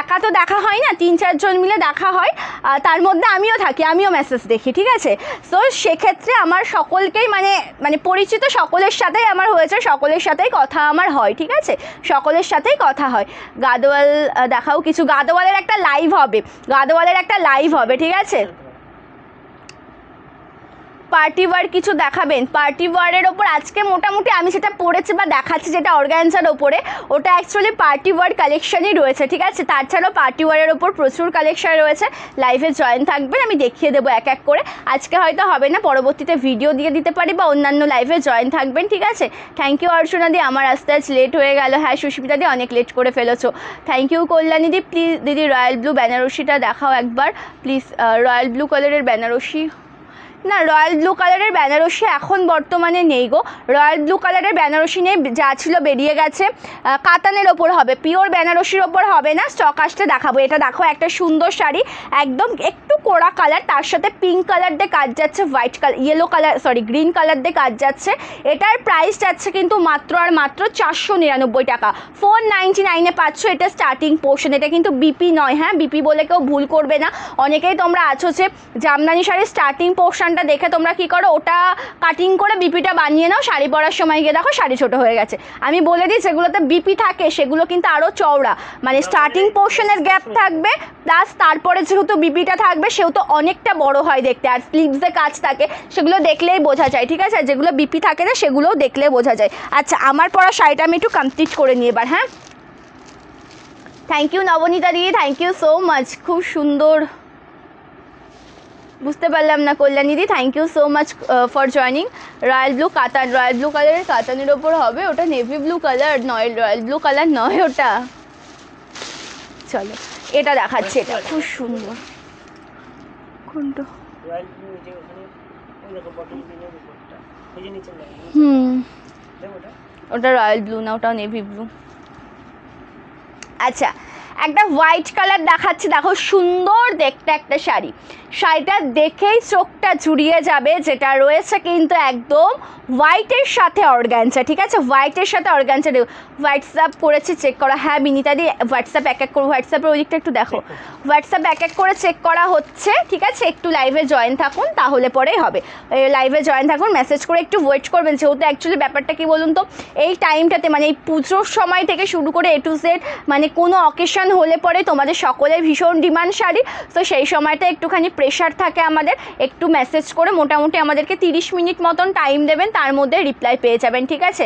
একা তো দেখা হয় না, 3-4 জন মিলে দেখা হয়, তার মধ্যে আমিও থাকি, আমিও মেসেজ দেখি, ঠিক আছে? সো সেক্ষেত্রে আমার সকলকেই মানে পরিচিত সকলের সাথেই আমার হয়েছে, সকলের সাথেই কথা আমার হয়, ঠিক আছে? সকলের সাথেই কথা হয়। গাদোয়াল দেখাও কিছু, গাদোয়ালের একটা লাইভ হবে, ঠিক আছে? পার্টি ওয়ার কিছু দেখাবেন? পার্টি ওয়ারের ওপর আজকে মোটামুটি আমি সেটা পরেছি বা দেখাচ্ছি, যেটা অর্গানজার ওপরে, ওটা অ্যাকচুয়ালি পার্টি ওয়ার কালেকশনই রয়েছে, ঠিক আছে? তাছাড়াও পার্টি ওয়ারের ওপর প্রচুর কালেকশন রয়েছে। লাইভে জয়েন থাকবেন, আমি দেখিয়ে দেবো এক এক করে। আজকে হয়তো হবে না, পরবর্তীতে ভিডিও দিয়ে দিতে পারি বা অন্যান্য লাইভে জয়েন থাকবেন, ঠিক আছে? থ্যাংক ইউ অর্চনা দি, আমার আসতে আজ লেট হয়ে গেল। হ্যাঁ সুস্মিতা দি, অনেক লেট করে ফেলেছো। থ্যাংক ইউ কল্যাণী দি। প্লিজ দিদি রয়্যাল ব্লু বেনারসিটা দেখাও একবার প্লিজ। রয়্যাল ব্লু কালারের বেনারসি, না রয়্যাল ব্লু কালারের বেনারসি এখন বর্তমানে নেই গো। রয়্যাল ব্লু কালারের বেনারসি নেই, যা ছিল বেরিয়ে গেছে। কাতানের ওপর হবে, পিওর বেনারসির ওপর হবে না, স্টক আসতে দেখাবো। এটা দেখো একটা সুন্দর শাড়ি, একদম একটু কোড়া কালার, তার সাথে পিঙ্ক কালার দিয়ে কাজ যাচ্ছে, গ্রিন কালার দিয়ে কাজ যাচ্ছে। এটার প্রাইস যাচ্ছে কিন্তু মাত্র 499 টাকা, 499-এ পাচ্ছ। এটা স্টার্টিং পোর্শন, এটা কিন্তু বিপি নয়, হ্যাঁ বিপি বলে কেউ ভুল করবে না। অনেকেই তোমরা আছো যে জামদানি শাড়ির স্টার্টিং পোর্শন দেখে তোমরা কি করো, ওটা কাটিং করে বিপিটা বানিয়ে নাও, শাড়ি পরার সময় গিয়ে দেখো শাড়ি ছোট হয়ে গেছে। আমি বলে দিই, যেগুলোতে বিপি থাকে সেগুলো কিন্তু আরও চওড়া, মানে স্টার্টিং পোর্শনের গ্যাপ থাকবে, প্লাস তারপরে যেহেতু বিপিটা থাকবে সেহেতু অনেকটা বড় হয় দেখতে, আর স্লিভসে কাজ থাকে, সেগুলো দেখলেই বোঝা যায়, ঠিক আছে? যেগুলো বিপি থাকে না সেগুলোও দেখলেই বোঝা যায়। আচ্ছা, আমার পরা শাড়িটা আমি একটু কমপ্লিট করে নিই এবার। হ্যাঁ, thank you Nabanita di, thank you so much, খুব সুন্দর। বুঝতে পারলাম না কল্যাণী দি, thank you so much for joining. Royal blue katan, royal blue কালারের কাতানের ওপর হবে, ওটা নেভি ব্লু কালার নয়, রয়্যাল ব্লু কালার নয় ওটা। চলো, এটা দেখাচ্ছি, এটা খুব সুন্দর। কোনটা? ওটা রয়্যাল ব্লু না, ওটা নেভি ব্লু। আচ্ছা, একটা হোয়াইট কালার দেখাচ্ছি, দেখো সুন্দর দেখতে একটা শাড়ি, শাড়িটা দেখেই চোখটা জুড়িয়ে যাবে। যেটা রয়েছে কিন্তু একদম হোয়াইটের সাথে অর্গানজা, ঠিক আছে? হোয়াইটের সাথে অর্গানজা। হোয়াটসঅ্যাপ করেছি, চেক করা। হ্যাঁ বিনিতা দি, হোয়াটসঅ্যাপ এক এক করে, হোয়াটসঅ্যাপের ওই দিকটা একটু দেখো, হোয়াটসঅ্যাপ এক এক করে চেক করা হচ্ছে, ঠিক আছে? একটু লাইভে জয়েন থাকুন, তাহলে পরেই হবে। লাইভে জয়েন থাকুন, মেসেজ করে একটু ওয়েট করবেন, যেহেতু অ্যাকচুয়ালি ব্যাপারটা কি বলুন তো, এই টাইমটাতে মানে এই পুজোর সময় থেকে শুরু করে A to Z, মানে কোনো অকেশন হলে পরে তোমাদের সকলের ভীষণ ডিমান্ড শাড়ি, তো সেই সময়টা একটুখানি প্রেশার থাকে আমাদের। একটু মেসেজ করে মোটামুটি আমাদেরকে 30 মিনিট মতন টাইম দেবেন, তার মধ্যে রিপ্লাই পেয়ে যাবেন, ঠিক আছে?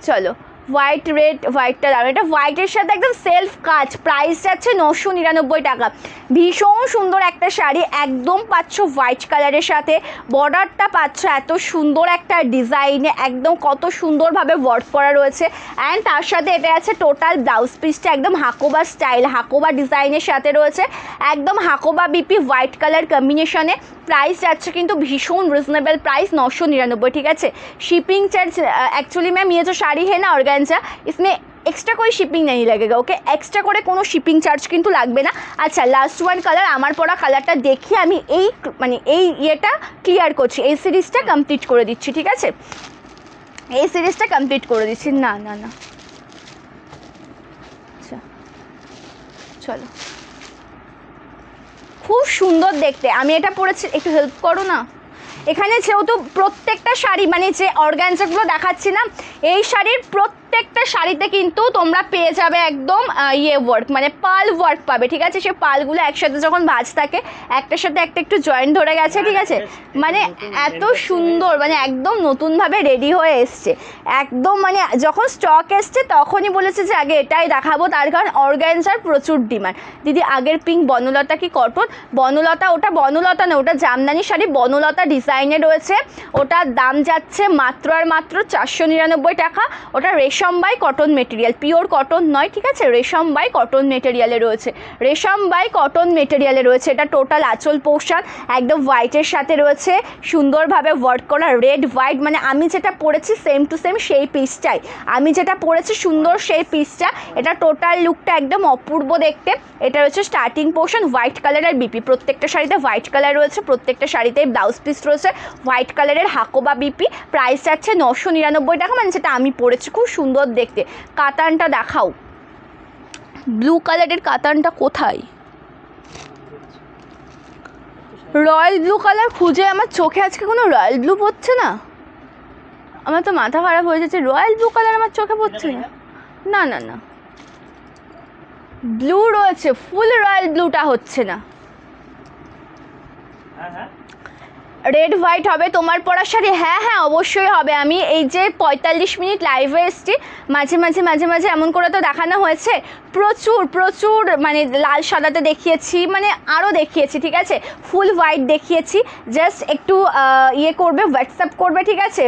চলো, হোয়াইট রেড, হোয়াইটটা দাম, এটা হোয়াইটের সাথে একদম সেলফ কাজ, প্রাইস যাচ্ছে 999 টাকা। ভীষণ সুন্দর একটা শাড়ি, একদম পাচ্ছ হোয়াইট কালারের সাথে, বর্ডারটা পাচ্ছ এত সুন্দর একটা ডিজাইনে, একদম কত সুন্দরভাবে ওয়ার্ক করা রয়েছে। অ্যান্ড তার সাথে এটা আছে টোটাল ব্লাউজ পিসটা একদম হাকোবা স্টাইল, হাকোবা ডিজাইনের সাথে রয়েছে, একদম হাকোবা বিপি হোয়াইট কালার কম্বিনেশনে। প্রাইস যাচ্ছে কিন্তু ভীষণ রিজনেবল প্রাইস, 999, ठीक है। शिपिंग चार्ज एक्चुअली मैम ये जो साड़ी है ना ऑर्गेन्जा, इसमें एक्स्ट्रा कोई शिपिंग नहीं लगेगा ओके एक्स्ट्रा করে কোনো শিপিং চার্জ কিন্তু লাগবে না আচ্ছা লাস্ট ওয়ান কালার আমার পরা কালারটা দেখি আমি এই মানে এই এটা ক্লিয়ার করছি এই সিরিজটা কমপ্লিট করে দিচ্ছি ঠিক আছে এই সিরিজটা কমপ্লিট করে দিচ্ছি না না না আচ্ছা চলো খুব সুন্দর দেখতে আমি এটা পরেছি একটু হেল্প করো না এখানে যেহেতু প্রত্যেকটা শাড়ি মানে যে অর্গানজাগুলো দেখাচ্ছি না এই শাড়ির প্রত্যেকটা শাড়িতে কিন্তু তোমরা পেয়ে যাবে একদম ইয়ে ওয়ার্ক মানে পাল ওয়ার্ক পাবে ঠিক আছে সে পালগুলো একসাথে যখন ভাঁজ থাকে একটার সাথে একটা একটু জয়েন্ট ধরে গেছে ঠিক আছে মানে এত সুন্দর মানে একদম নতুনভাবে রেডি হয়ে এসছে একদম মানে যখন স্টক এসছে তখনই বলেছে যে আগে এটাই দেখাবো তার কারণ অর্গানজার প্রচুর ডিমান্ড দিদি আগের পিঙ্ক বনলতা কি কটন বনলতা ওটা বনলতা না ওটা জামদানি শাড়ি বনলতা ডিজাইনে রয়েছে ওটার দাম যাচ্ছে মাত্র আর মাত্র 499 টাকা ওটা রেশম by cotton material pure cotton নয় ঠিক আছে রেশম বাই কটন মেটেরিয়ালে রয়েছে রেশম বাই কটন মেটেরিয়ালে রয়েছে এটা টোটাল আঁচল পোর্শন একদম হোয়াইটের সাথে রয়েছে সুন্দরভাবে ওয়ার্ক করা রেড হোয়াইট মানে আমি যেটা পরেছি সেম টু সেম সেই পিসটাই আমি যেটা পরেছি সুন্দর সেই পিসটা এটা টোটাল লুকটা একদম অপূর্ব দেখতে এটা রয়েছে স্টার্টিং পোর্শন হোয়াইট কালারের বিপি প্রত্যেকটা শাড়িতে হোয়াইট কালার রয়েছে প্রত্যেকটা শাড়িতে ব্লাউজ পিস রয়েছে হোয়াইট কালারের হাকোবা বিপি প্রাইস যাচ্ছে 999 টাকা মানে যেটা আমি পরেছি খুব সুন্দর দেখতে কাতানটা দেখাও ব্লু কালারের কাতানটা কোথায় রয়্যাল ব্লু কালার খুঁজে আমার চোখে আজকে কোনো রয়্যাল ব্লু পড়ছে না আমার তো মাথা খারাপ হয়ে যাচ্ছে রয়্যাল ব্লু কালার আমার চোখে পড়ছে না না না না ব্লু রয়েছে ফুল রয়্যাল ব্লুটা হচ্ছে না রেড হোয়াইট হবে তোমার পরা শাড়ি হ্যাঁ হ্যাঁ অবশ্যই হবে আমি এই যে 45 মিনিট লাইভে এসেছি মাঝে মাঝে মাঝে মাঝে এমন করে তো দেখানো হয়েছে প্রচুর প্রচুর মানে লাল সাদাতে দেখিয়েছি মানে আরও দেখিয়েছি ঠিক আছে ফুল হোয়াইট দেখিয়েছি জাস্ট একটু ইয়ে করবে হোয়াটসঅ্যাপ করবে ঠিক আছে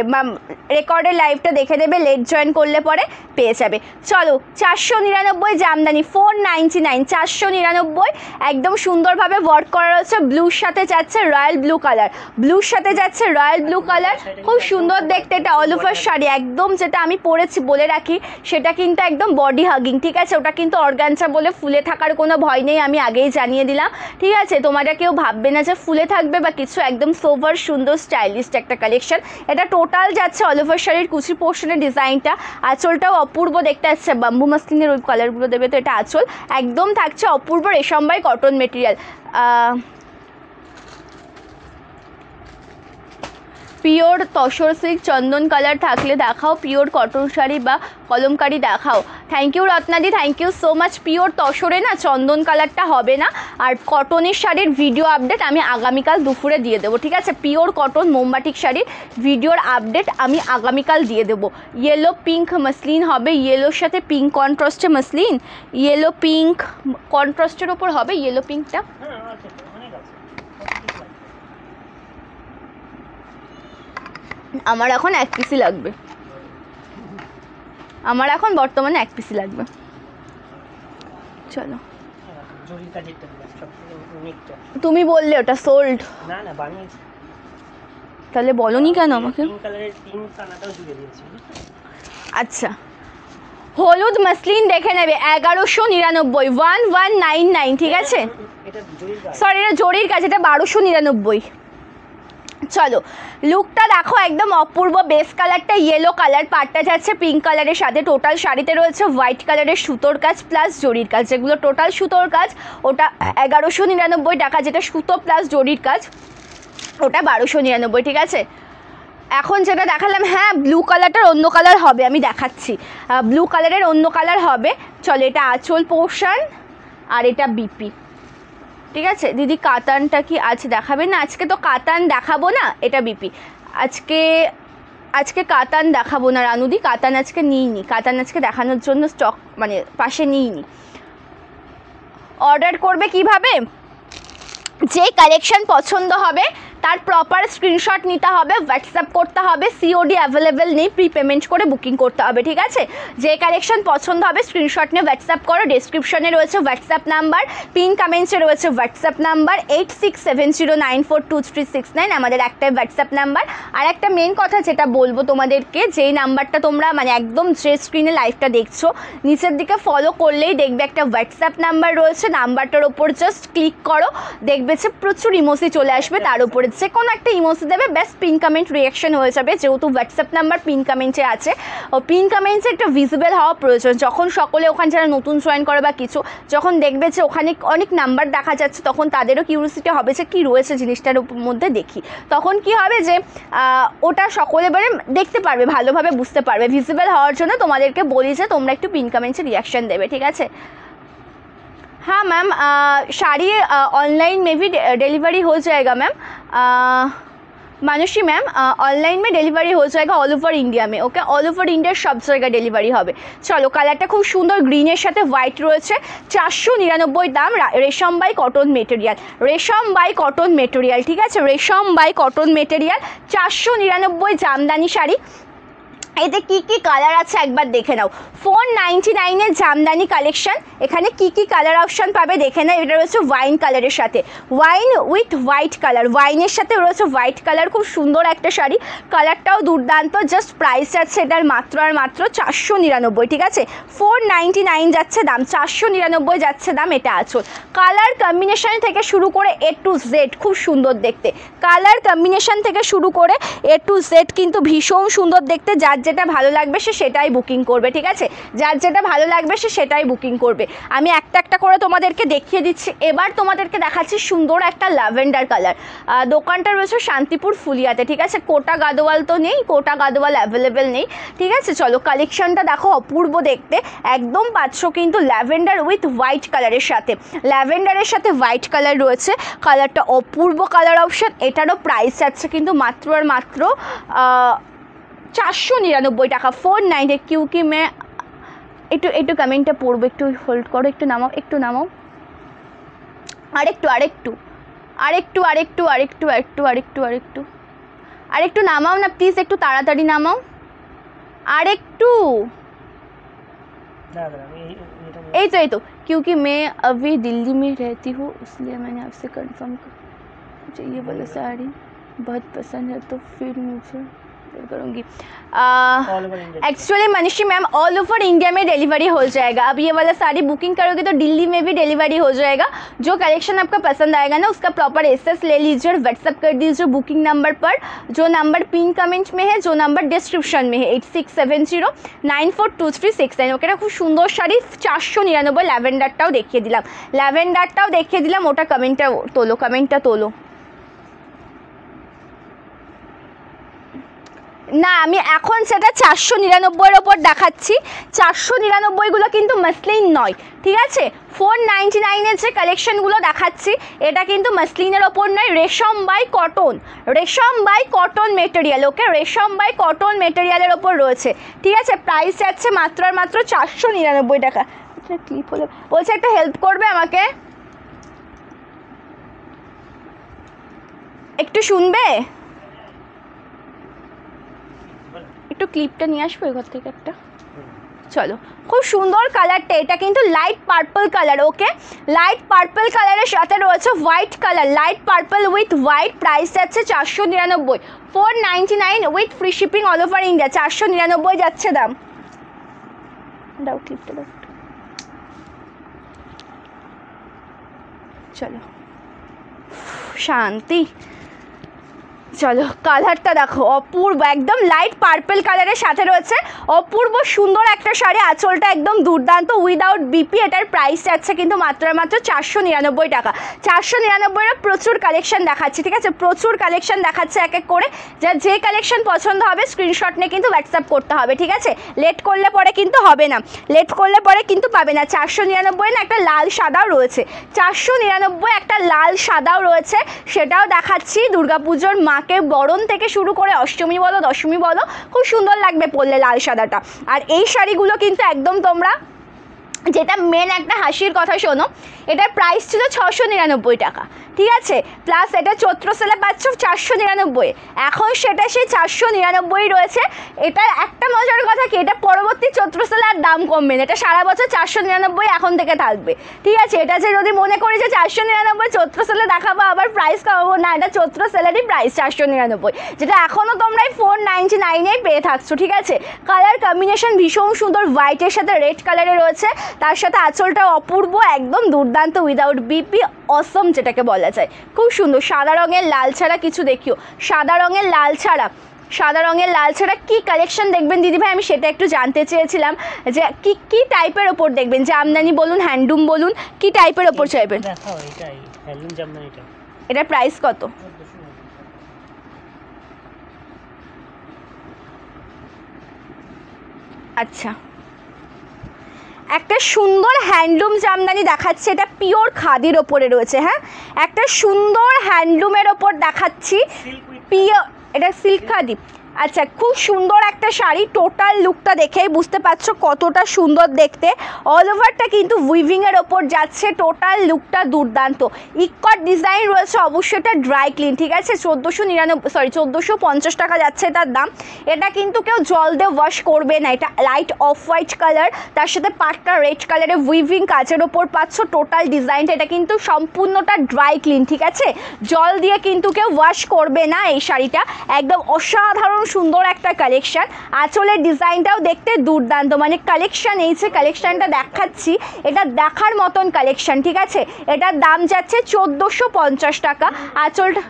রেকর্ডের লাইভটা দেখে দেবে লেট জয়েন করলে পরে পেয়ে যাবে চলো 499 জামদানি 499 499 একদম সুন্দরভাবে ওয়ার্ক করা রয়েছে ব্লুর সাথে যাচ্ছে রয়্যাল ব্লু কালার ব্লুর সাথে যাচ্ছে রয়্যাল ব্লু কালার খুব সুন্দর দেখতে এটা অল ওভার শাড়ি একদম যেটা আমি পরেছি বলে রাখি সেটা কিন্তু একদম বডি হাগিং ঠিক আছে ওটা কিন্তু অর্গানজা বলে ফুলে থাকার কোনো ভয় নেই আমি আগেই জানিয়ে দিলাম ঠিক আছে তোমরা কেউ ভাববে না যে ফুলে থাকবে বা কিছু একদম সোভার সুন্দর স্টাইলিশ একটা কালেকশন এটা টোটাল যাচ্ছে অল ওভার শাড়ির কুচি পোর্শনের ডিজাইনটা আঁচলটাও অপূর্ব দেখতে আসছে বাম্বু মাসলিনের ওই কালারগুলো দেবে তো এটা আঁচল একদম থাকছে অপূর্ব রেশম by cotton material pure tussar silk চন্দন কালার থাকলে দেখাও পিওর কটন শাড়ি বা কলমকারি দেখাও থ্যাংক ইউ রত্নাদি thank you so much pure তসরে না চন্দন কালারটা হবে না আর কটনের শাড়ির ভিডিও আপডেট আমি আগামীকাল দুপুরে দিয়ে দেবো ঠিক আছে পিওর কটন মোমবাটিক শাড়ির ভিডিওর আপডেট আমি আগামীকাল দিয়ে দেবো ইয়েলো পিঙ্ক মসলিন হবে ইয়েলোর সাথে পিঙ্ক কন্ট্রাস্টে মসলিন ইয়েলো পিঙ্ক কন্ট্রাস্টের ওপর হবে ইয়েলো পিঙ্কটা আমার এখন এক পিসি লাগবে আমার এখন বর্তমানে এক পিসি লাগবে চলো তুমি বললে ওটা সোল্ড না না বানিয়েছি তাহলে বলনি কেন আমাকে পিঙ্ক কালারের তিন কানাটাও জুড়ে দিয়েছি আচ্ছা হলুদ মসলিন দেখে নেবে 1199 1199 ঠিক আছে এটা জরির কাজ সরি এটা জরির কাজ এটা 1299 চলো লুকটা দেখো একদম অপূর্ব বেস কালারটা ইয়েলো কালার পাটটা যাচ্ছে পিঙ্ক কালারের সাথে টোটাল শাড়িতে রয়েছে হোয়াইট কালারের সুতোর কাজ প্লাস জরির কাজ যেগুলো টোটাল সুতোর কাজ ওটা 1199 টাকা যেটা সুতো প্লাস জরির কাজ ওটা 1299 ঠিক আছে এখন যেটা দেখালাম হ্যাঁ ব্লু কালারটার অন্য কালার হবে আমি দেখাচ্ছি ব্লু কালারের অন্য কালার হবে চলো এটা আঁচল পোর্শন আর এটা বিপি ঠিক আছে দিদি কাতানটা কি আছে দেখাবে না আজকে তো কাতান দেখাবো না এটা বিপি আজকে কাতান দেখাবো না রানুদি কাতান আজকে নিইনি কাতান আজকে দেখানোর জন্য স্টক মানে পাশে নিইনি অর্ডার করবে কিভাবে যে কালেকশন পছন্দ হবে তার প্রপার স্ক্রিনশট নিতে হবে, হোয়াটসঅ্যাপ করতে হবে, সিওডি অ্যাভেলেবেল নেই, প্রি পেমেন্ট করে বুকিং করতে হবে, ঠিক আছে। যে কালেকশন পছন্দ হবে স্ক্রিনশট নিয়ে হোয়াটসঅ্যাপ করো। ডেসক্রিপশনে রয়েছে হোয়াটসঅ্যাপ নাম্বার, পিন কমেন্টসে রয়েছে হোয়াটসঅ্যাপ নাম্বার 8670942369 আমাদের একটাই হোয়াটসঅ্যাপ নাম্বার। আর একটা মেন কথা যেটা বলবো তোমাদেরকে, যেই নাম্বারটা তোমরা মানে একদম যে স্ক্রিনে লাইভটা দেখছো নিচের দিকে ফলো করলেই দেখবে একটা হোয়াটসঅ্যাপ নাম্বার রয়েছে, নাম্বারটার ওপর জাস্ট ক্লিক করো, দেখবে যে প্রচুর ইমোজি চলে আসবে, তার উপরে যে কোনো একটা ইমোজি দেবে, বেস্ট পিন কমেন্ট রিয়াকশন হয়ে যাবে। যেহেতু হোয়াটসঅ্যাপ নাম্বার পিন কমেন্টে আছে, ও পিন কমেন্টসে একটা ভিজিবল হওয়া প্রয়োজন। যখন সকলে ওখানে যারা নতুন জয়েন করে বা কিছু যখন দেখবে যে ওখানে অনেক নাম্বার দেখা যাচ্ছে, তখন তাদেরও কিউরিওসিটি হবে যে কী রয়েছে জিনিসটার মধ্যে দেখি, তখন কি হবে যে ওটা সকলে মানে দেখতে পারবে, ভালোভাবে বুঝতে পারবে। ভিজিবল হওয়ার জন্য তোমাদেরকে বলি যে তোমরা একটু পিন কমেন্টসে রিয়াকশন দেবে, ঠিক আছে। हाँ मैम, साड़ी ऑनलाइन में भी डिलीवरी हो जाएगा मैम। मानुषी मैम, ऑनलाइन में डिलीवरी हो जाएगा ऑल ओवर इंडिया में, ओके, ऑल ओवर इंडिया सब जगह डिलीवरी হবে। চলো কালারটা খুব সুন্দর, গ্রিনের সাথে হোয়াইট রয়েছে, 499 দাম, রেশম বাই কটন মেটেরিয়াল, রেশম বাই কটন মেটেরিয়াল, ঠিক আছে, রেশম by cotton material, 499 Jamdani sari. এতে কি কি কালার আছে একবার দেখে নাও। 499 এর জামদানি কালেকশন, এখানে কি কি কালার অপশন পাবে দেখে নাও। এটা রয়েছে ওয়াইন কালারের সাথে, ওয়াইন উইথ হোয়াইট কালার, ওয়াইনের সাথে রয়েছে হোয়াইট কালার, খুব সুন্দর একটা শাড়ি, কালারটাও দুর্দান্ত। জাস্ট প্রাইস আছে এটার মাত্র আর মাত্র 499, ঠিক আছে, 499 যাচ্ছে দাম, 499 যাচ্ছে দাম। এটা আঁচল, কালার কম্বিনেশন থেকে শুরু করে A to Z খুব সুন্দর দেখতে, কালার কম্বিনেশন থেকে শুরু করে A to Z কিন্তু ভীষণ সুন্দর দেখতে। যার যেটা ভালো লাগবে সে সেটাই বুকিং করবে, ঠিক আছে, যার যেটা ভালো লাগবে সে সেটাই বুকিং করবে। আমি একটা একটা করে তোমাদেরকে দেখিয়ে দিচ্ছি। এবার তোমাদেরকে দেখাচ্ছি সুন্দর একটা ল্যাভেন্ডার কালার। দোকানটা রয়েছে শান্তিপুর ফুলিয়াতে, ঠিক আছে, কোটা গাদোয়াল তো নেই, কোটা গাদোয়াল অ্যাভেলেবেল নেই, ঠিক আছে। চলো কালেকশনটা দেখো, অপূর্ব দেখতে একদম পাচ্ছ কিন্তু ল্যাভেন্ডার উইথ হোয়াইট কালারের সাথে, ল্যাভেন্ডারের সাথে হোয়াইট কালার রয়েছে, কালারটা অপূর্ব কালার অপশন। এটারও প্রাইস আছে কিন্তু মাত্র আর মাত্র 499 টাকা, 490। क्योंकि मैं একটু কমেন্টটা পড়বো, একটু হোল্ড করো, একটু নামাও, একটু নামাও, আরেকটু নামাও না প্লিজ, একটু তাড়াতাড়ি নামাও, আরেকটু, এই তো क्योंकि मैं अभी दिल्ली में रहती हूँ इसलिए मैंने आपसे कंफर्म कर, मुझे ये वाला साड़ी बहुत पसंद है तो फिर मुझे करूँगी। एक्चुअली मनीषी मैम ऑल ओवर इंडिया में डिलीवरी हो जाएगा। अब ये वाला साड़ी बुकिंग करोगे तो दिल्ली में भी डिलीवरी हो जाएगा। जो कलेक्शन आपका पसंद आएगा ना उसका प्रॉपर एसएस ले लीजिए और व्हाट्सअप कर दीजिए बुकिंग नंबर पर, जो नंबर पिन कमेंट में है, जो नंबर डिस्क्रिप्शन में है, 8670942369। ওটা খুব সুন্দর শাড়ি, 499। ল্যাভেন্ডারটাও দেখিয়ে দিলাম, ওটা কমেন্টটা তোলো। না আমি এখন সেটা 499 ওপর দেখাচ্ছি, 499গুলো কিন্তু মসলিন নয়, ঠিক আছে। 499 যে কালেকশনগুলো দেখাচ্ছি এটা কিন্তু মসলিনের ওপর নয়, রেশম বাই কটন মেটেরিয়াল, ওকে, রেশম বাই কটন মেটেরিয়ালের ওপর রয়েছে, ঠিক আছে। প্রাইস যাচ্ছে মাত্র আর মাত্র 499 টাকা। আচ্ছা ক্লিপ হলো, বলছে একটা হেল্প করবে আমাকে, একটু শুনবে, একটু ক্লিপটা নিয়ে আসবো ঘর থেকে একটা। চলো খুব সুন্দর কালারটা, এটা কিন্তু লাইট পার্পল কালার, ওকে, লাইট পার্পল কালারের সাথে রয়েছে white colour, light purple with white. Price যাচ্ছে 499, 499 with free shipping all over India, 499 যাচ্ছে দাম। দাও ক্লিপটা দাও, চলো শান্তি। চলো কালারটা দেখো, অপূর্ব, একদম লাইট পার্পল কালারের সাথে রয়েছে, অপূর্ব সুন্দর একটা শাড়ি, আঁচলটা একদম দুর্দান্ত উইদাউট বিপি। এটার প্রাইস যাচ্ছে কিন্তু মাত্র 499 টাকা। 499 প্রচুর কালেকশন দেখাচ্ছে, ঠিক আছে, প্রচুর কালেকশন দেখাচ্ছে এক এক করে। যে কালেকশন পছন্দ হবে স্ক্রিনশট নিয়ে কিন্তু হোয়াটসঅ্যাপ করতে হবে, ঠিক আছে, লেট করলে পরে কিন্তু হবে না, লেট করলে পরে কিন্তু পাবে না। 499 না একটা লাল সাদাও রয়েছে, 499 একটা লাল সাদাও রয়েছে, সেটাও দেখাচ্ছি। দুর্গাপুজোর মাকে বরণ থেকে শুরু করে অষ্টমী বলো দশমী বলো খুব সুন্দর লাগবে পরলে লাল সাদাটা। আর এই শাড়িগুলো কিন্তু একদম তোমরা যেটা মেন একটা হাসির কথা শোনো, এটার প্রাইস ছিল 699 টাকা, ঠিক আছে, প্লাস এটা চৈত্র সেলে পাচ্ছ 499, এখন সেটা সেই 499 রয়েছে। এটার একটা মজার কথা কি, এটা পরবর্তী চৈত্র সেলে আর দাম কমবে না, এটা সারা বছর 499 এখন থেকে থাকবে, ঠিক আছে। এটা যে যদি মনে করি যে 499 চৈত্র সেলে দেখাবো আবার প্রাইস কমাবো, না, এটা চৈত্র সেলেরই প্রাইস 499, যেটা এখনও তোমরা 499 পেয়ে থাকছো, ঠিক আছে। কালার কম্বিনেশন ভীষণ সুন্দর, হোয়াইটের সাথে রেড কালারে রয়েছে, তার সাথে আঁচলটা অপূর্ব, একদম দুর্দান্ত, উইদাউট বিপি, অসম যেটাকে বলা যায়, খুব সুন্দর। সাদা রঙের লাল ছাড়া কিছু দেখিও, সাদা রঙের লাল ছাড়া কি কালেকশন দেখবেন দিদিভাই, আমি সেটা একটু জানতে চেয়েছিলাম যে কি টাইপের ওপর দেখবেন, জামদানি বলুন, হ্যান্ডলুম বলুন, কি টাইপের ওপর চাইবেন। দেখাও এটাই হ্যান্ডলুম জামদানিটা। এটার প্রাইস কত? আচ্ছা, একটা সুন্দর হ্যান্ডলুম জামদানি দেখাচ্ছে, এটা পিওর খাদির ওপরে রয়েছে, হ্যাঁ, একটা সুন্দর হ্যান্ডলুমের ওপর দেখাচ্ছি, পিওর, এটা সিল্ক খাদি। আচ্ছা, খুব সুন্দর একটা শাড়ি, টোটাল লুকটা দেখেই বুঝতে পারছো কতটা সুন্দর দেখতে, অল ওভারটা কিন্তু উইভিংয়ের ওপর যাচ্ছে, টোটাল লুকটা দুর্দান্ত। ইকট ডিজাইন রয়েছে, অবশ্যই এটা ড্রাই ক্লিন, ঠিক আছে। 1450 টাকা যাচ্ছে এটার দাম। এটা কিন্তু কেউ জল দিয়ে ওয়াশ করবে না, এটা লাইট অফ হোয়াইট কালার, তার সাথে পাটটা রেড কালারে উইভিং কাজের ওপর পাচ্ছ, টোটাল ডিজাইনটা এটা কিন্তু সম্পূর্ণটা ড্রাই ক্লিন, ঠিক আছে, জল দিয়ে কিন্তু কেউ ওয়াশ করবে না। এই শাড়িটা একদম অসাধারণ সুন্দর একটা কালেকশন, আঁচলের ডিজাইনটাও দেখতে দুর্দান্ত, মানে কালেকশন, এই যে কালেকশনটা দেখাচ্ছি এটা দেখার মতন কালেকশন, ঠিক আছে। এটার দাম যাচ্ছে 1450 টাকা, আঁচলটা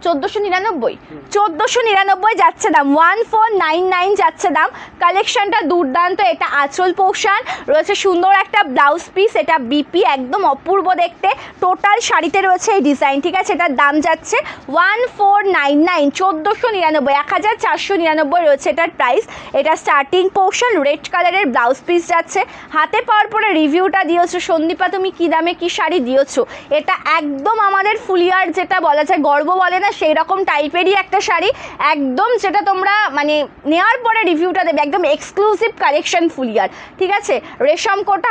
1499 যাচ্ছে দাম, 1499 যাচ্ছে দাম। কালেকশনটা দুর্দান্ত, এটা আঁচল পোর্শন রয়েছে, সুন্দর একটা ব্লাউজ পিস, এটা বিপি, একদম অপূর্ব দেখতে, টোটাল শাড়িতে রয়েছে এই ডিজাইন, ঠিক আছে। এটার দাম যাচ্ছে 1499, 1499, 1499 রয়েছে এটার প্রাইস। এটা স্টার্টিং পোর্শন, রেড কালারের ব্লাউজ পিস যাচ্ছে। হাতে পাওয়ার পরে রিভিউটা দিয়েছো সন্দীপা, তুমি কী দামে কী শাড়ি দিয়েছো, এটা একদম আমাদের ফুলিয়ার যেটা বলা যায়, গর্ব বলে না, সেই রকম টাইপেরই একটা শাড়ি, একদম যেটা তোমরা মানে নেওয়ার পরে রিভিউটা দেবে, একদম এক্সক্লুসিভ কালেকশন ফুলিয়ার, ঠিক আছে। রেশম কোটা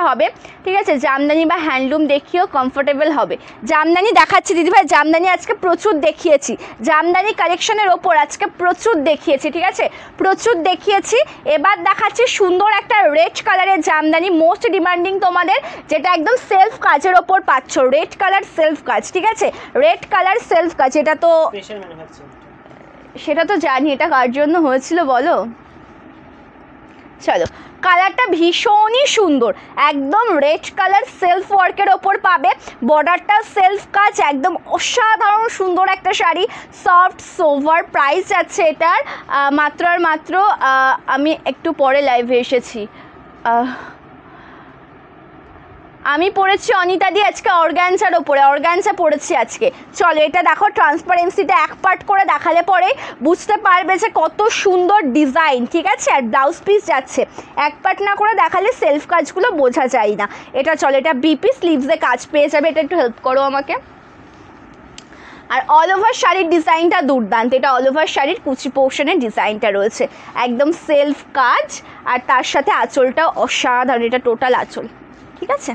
হবে, ঠিক আছে। জামদানি বা হ্যান্ডলুম দেখিও, কমফোর্টেবল হবে। জামদানি দেখাচ্ছি দিদিভাই, জামদানি আজকে প্রচুর দেখিয়েছি, জামদানি কালেকশনের ওপর আজকে প্রচুর দেখিয়েছি, ঠিক আছে, প্রচুর দেখিয়েছি। এবার দেখাচ্ছি সুন্দর একটা রেড কালারের জামদানি, মোস্ট ডিমান্ডিং তোমাদের, যেটা একদম সেলফ কাজের ওপর পাচ্ছ, রেড কালার সেলফ কাজ, ঠিক আছে, রেড কালার সেলফ কাজ। এটা তো সেটা তো জানি, এটা কার জন্য হয়েছিল বলো, চলো। কালারটা ভীষণই সুন্দর, একদম রেড কালার সেলফ ওয়ার্কের ওপর পাবে, বর্ডারটা সেলফ কাজ, একদম অসাধারণ সুন্দর একটা শাড়ি, সফট সোভার। প্রাইস যাচ্ছে এটার মাত্র আর মাত্র, আমি একটু পরে লাইভে এসেছি, আমি পড়েছি অনিতা দি আজকে অর্গানজার ওপরে, অর্গানজা পড়েছি আজকে। চলো, এটা দেখো, ট্রান্সপারেন্সিটা এক পার্ট করে দেখালে পরে বুঝতে পারবে যে কত সুন্দর ডিজাইন, ঠিক আছে। আর ব্লাউজ পিস যাচ্ছে, এক পার্ট না করে দেখালে সেলফ কাজগুলো বোঝা যায় না। এটা চলো, এটা বিপি, স্লিভসে কাজ পেয়ে যাবে, এটা একটু হেল্প করো আমাকে। আর অল ওভার শাড়ির ডিজাইনটা দুর্দান্ত, এটা অল ওভার শাড়ির কুচি পোর্শনের ডিজাইনটা রয়েছে, একদম সেলফ কাজ, আর তার সাথে আঁচলটাও অসাধারণ, এটা টোটাল আঁচল, ঠিক আছে।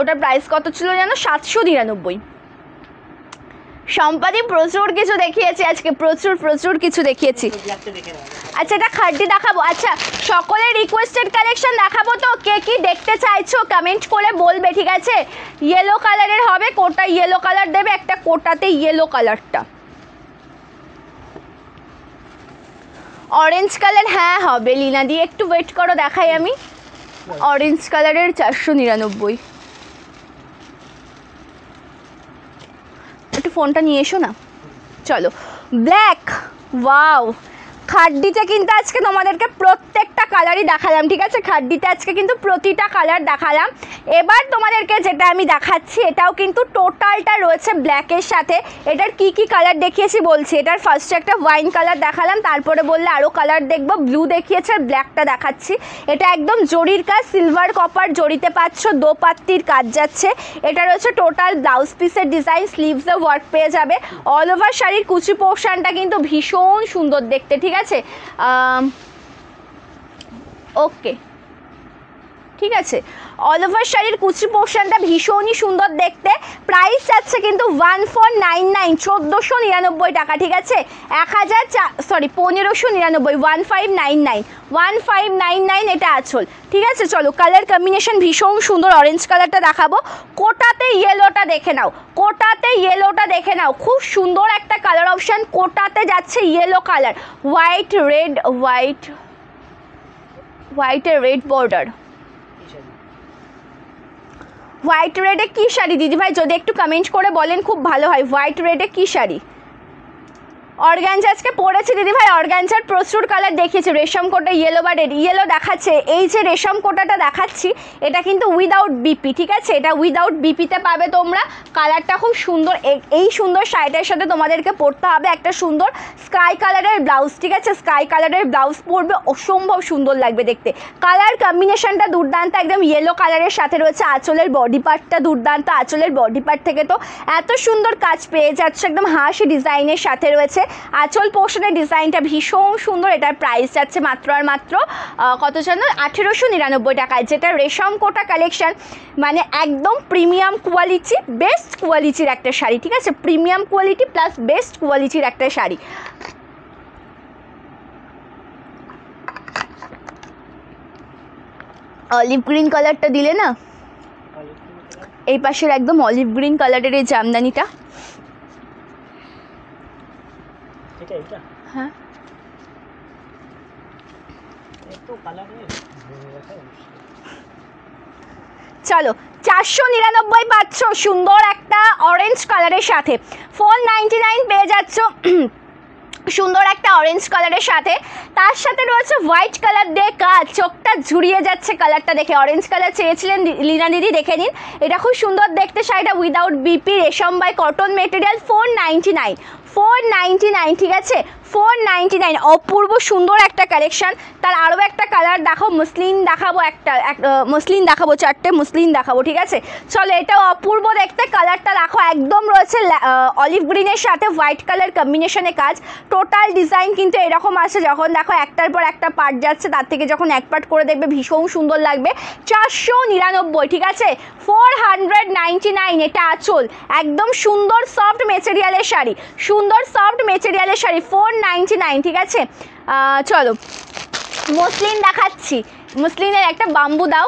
ওটার প্রাইস কত ছিল জানো, 799। সম্পাদি প্রচুর কিছু দেখিয়েছি আজকে, প্রচুর কিছু দেখিয়েছি। আচ্ছা, এটা খাড্ডি দেখাবো, আচ্ছা সকলের রিকোয়েস্টেড কালেকশন দেখাবো, তো কে কি দেখতে চাইছো কমেন্ট করে বলবে, ঠিক আছে। ইয়েলো কালারের হবে, কোটা ইয়েলো কালার দেবে, একটা কোটাতে ইয়েলো কালারটা, অরেঞ্জ কালার, হ্যাঁ হবে লীনা দি, একটু ওয়েট করো, দেখাই আমি। অরেঞ্জ কালারের 499, একটু ফোনটা নিয়ে এসো না। চলো, ব্ল্যাক, ওয়াও, খাড্ডিতে কিন্তু আজকে তোমাদেরকে প্রত্যেকটা কালারই দেখালাম, ঠিক আছে। খাড্ডিতে আজকে কিন্তু প্রতিটা কালার দেখালাম। এবার তোমাদেরকে যেটা আমি দেখাচ্ছি, এটাও কিন্তু টোটালটা রয়েছে ব্ল্যাকের সাথে। এটার কি কি কালার দেখিয়েছি বলছি। এটার ফার্স্টে একটা ওয়াইন কালার দেখালাম, তারপরে বললে আরও কালার দেখবো, ব্লু দেখিয়েছে, আর ব্ল্যাকটা দেখাচ্ছি। এটা একদম জরির কাজ, সিলভার কপার জরিতে পাচ্ছ, দোপাত্তির কাজ যাচ্ছে। এটা রয়েছে টোটাল ব্লাউজ পিসের ডিজাইন, স্লিভসে ওয়ার্ক পেয়ে যাবে। অল ওভার শাড়ির কুচি পোর্শনটা কিন্তু ভীষণ সুন্দর দেখতে, ঠিক আছে। ওকে, ঠিক আছে। অল ওভার শাড়ির কুচি পোর্শনটা ভীষণই সুন্দর দেখতে। প্রাইস যাচ্ছে কিন্তু 1499, 1499 টাকা, ঠিক আছে। 1599, 1599, 1599 এটা আঁচল, ঠিক আছে। চলো কালার কম্বিনেশন ভীষণ সুন্দর। অরেঞ্জ কালারটা দেখাবো, কোটাতে ইয়েলোটা দেখে নাও, কোটাতে ইয়েলোটা দেখে নাও, খুব সুন্দর একটা কালার অপশান। কোটাতে যাচ্ছে ইয়েলো কালার, হোয়াইট রেড, হোয়াইটের রেড বর্ডার। হোয়াইট রেডে কী শাড়ি দিদিভাই, যদি একটু কমেন্ট করে বলেন খুব ভালো হয়। হোয়াইট রেডে কী শাড়ি? অর্গানজা আজকে পরেছি দিদিভাই, অর্গানজার প্রচুর কালার দেখিয়েছি। রেশম কোটা ইয়েলো বা রেড, ইয়েলো দেখাচ্ছে। এই যে রেশম কোটাটা দেখাচ্ছি এটা কিন্তু উইদাউট বিপি, ঠিক আছে। এটা উইদাউট বিপিতে পাবে তোমরা। কালারটা খুব সুন্দর। এই সুন্দর শাড়িটার সাথে তোমাদেরকে পরতে হবে একটা সুন্দর স্কাই কালারের ব্লাউজ, ঠিক আছে। স্কাই কালারের ব্লাউজ পরবে, অসম্ভব সুন্দর লাগবে দেখতে। কালার কম্বিনেশনটা দুর্দান্ত, একদম ইয়েলো কালারের সাথে রয়েছে। আঁচলের বডি পার্টটা দুর্দান্ত। আঁচলের বডি পার্ট থেকে তো এত সুন্দর কাজ পেয়ে যাচ্ছে, একদম হাসি ডিজাইনের সাথে রয়েছে। আঁচল পোর্শনের ডিজাইনটা ভীষণ সুন্দর। এটার প্রাইস যাচ্ছে মাত্র আর মাত্র কত জানো, 1899 টাকায়। যেটা রেশম কোটা কালেকশন, মানে একদম প্রিমিয়াম কোয়ালিটি, বেস্ট কোয়ালিটির একটা শাড়ি, ঠিক আছে। প্রিমিয়াম কোয়ালিটি প্লাস বেস্ট কোয়ালিটির একটা শাড়ি। অলিভ গ্রিন কালারটা দিলে না, এই পাশের একদম অলিভ গ্রিন কালারের এই জামদানিটা, হ্যাঁ চলো 499 পাচ্ছ সুন্দর একটা অরেঞ্জ কালারের সাথে। 499 পেয়ে যাচ্ছ সুন্দর একটা অরেঞ্জ কালারের সাথে। তার সাথে রয়েছে হোয়াইট কালার দিয়ে কাজ, চোখটা ঝুরিয়ে যাচ্ছে কালারটা দেখে। অরেঞ্জ কালার চেয়েছিলেন লীনা দিদি, দেখে নিন। এটা খুব সুন্দর দেখতে শাড়িটা, উইদাউট বিপি, রেশম বাই কটন মেটেরিয়াল। 499, 499, ঠিক আছে। 499, অপূর্ব সুন্দর একটা কালেকশন। তার আরও একটা কালার দেখো, মসলিন দেখাবো, মসলিন দেখাবো, 4টে মসলিন দেখাবো, ঠিক আছে। চলো এটাও অপূর্ব দেখতে। কালারটা দেখো, একদম রয়েছে অলিভ গ্রিনের সাথে হোয়াইট কালার কম্বিনেশনে কাজ। টোটাল ডিজাইন কিন্তু এরকম আছে, যখন দেখো একটার পর একটা পার্ট যাচ্ছে, তার থেকে যখন এক পার্ট করে দেখবে ভীষণ সুন্দর লাগবে। 499, ঠিক আছে। 499 এটা আঁচল, একদম সুন্দর সফট মেটেরিয়ালের শাড়ি, সুন্দর সফট মেটেরিয়ালের শাড়ি। 499, ঠিক আছে। চলো মসলিন দেখাচ্ছি, মসলিনের একটা বাম্বু দাও।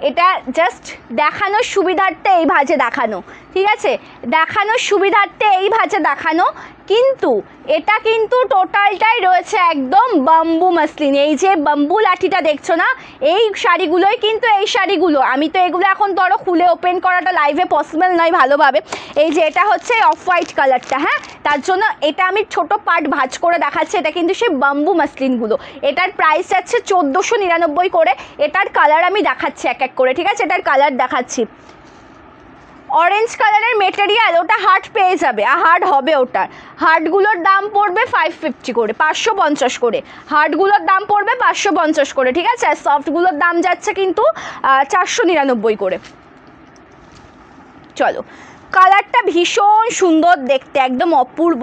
এটা জাস্ট দেখানোর সুবিধার্থে এই ভাঁজে দেখানো, ঠিক আছে। দেখানোর সুবিধার্থে এই ভাঁজে দেখানো, কিন্তু এটা কিন্তু টোটালটাই রয়েছে একদম বাম্বু মসলিন। এই যে বাম্বু লাঠিটা দেখছো না, এই শাড়িগুলোই কিন্তু, এই শাড়িগুলো আমি তো এগুলো এখন ধরো খুলে ওপেন করাটা লাইভে পসিবল নয় ভালোভাবে। এই যে এটা হচ্ছে অফ হোয়াইট কালারটা, হ্যাঁ, তার জন্য এটা আমি ছোট পার্ট ভাঁজ করে দেখাচ্ছি। এটা কিন্তু সেই বাম্বু মসলিনগুলো। এটার প্রাইস যাচ্ছে 1499 করে। এটার কালার আমি দেখাচ্ছি এক এক করে, ঠিক আছে। এটার কালার দেখাচ্ছি। অরেঞ্জ কালারের মেটেরিয়াল, ওটা হার্ট পেয়ে যাবে, হার্ট হবে ওটার। হার্টগুলোর দাম পড়বে 550 করে, 550 করে। হার্টগুলোর দাম পড়বে 550 করে, ঠিক আছে। আর সফটগুলোর দাম যাচ্ছে কিন্তু 499 করে। চলো কালারটা ভীষণ সুন্দর দেখতে, একদম অপূর্ব।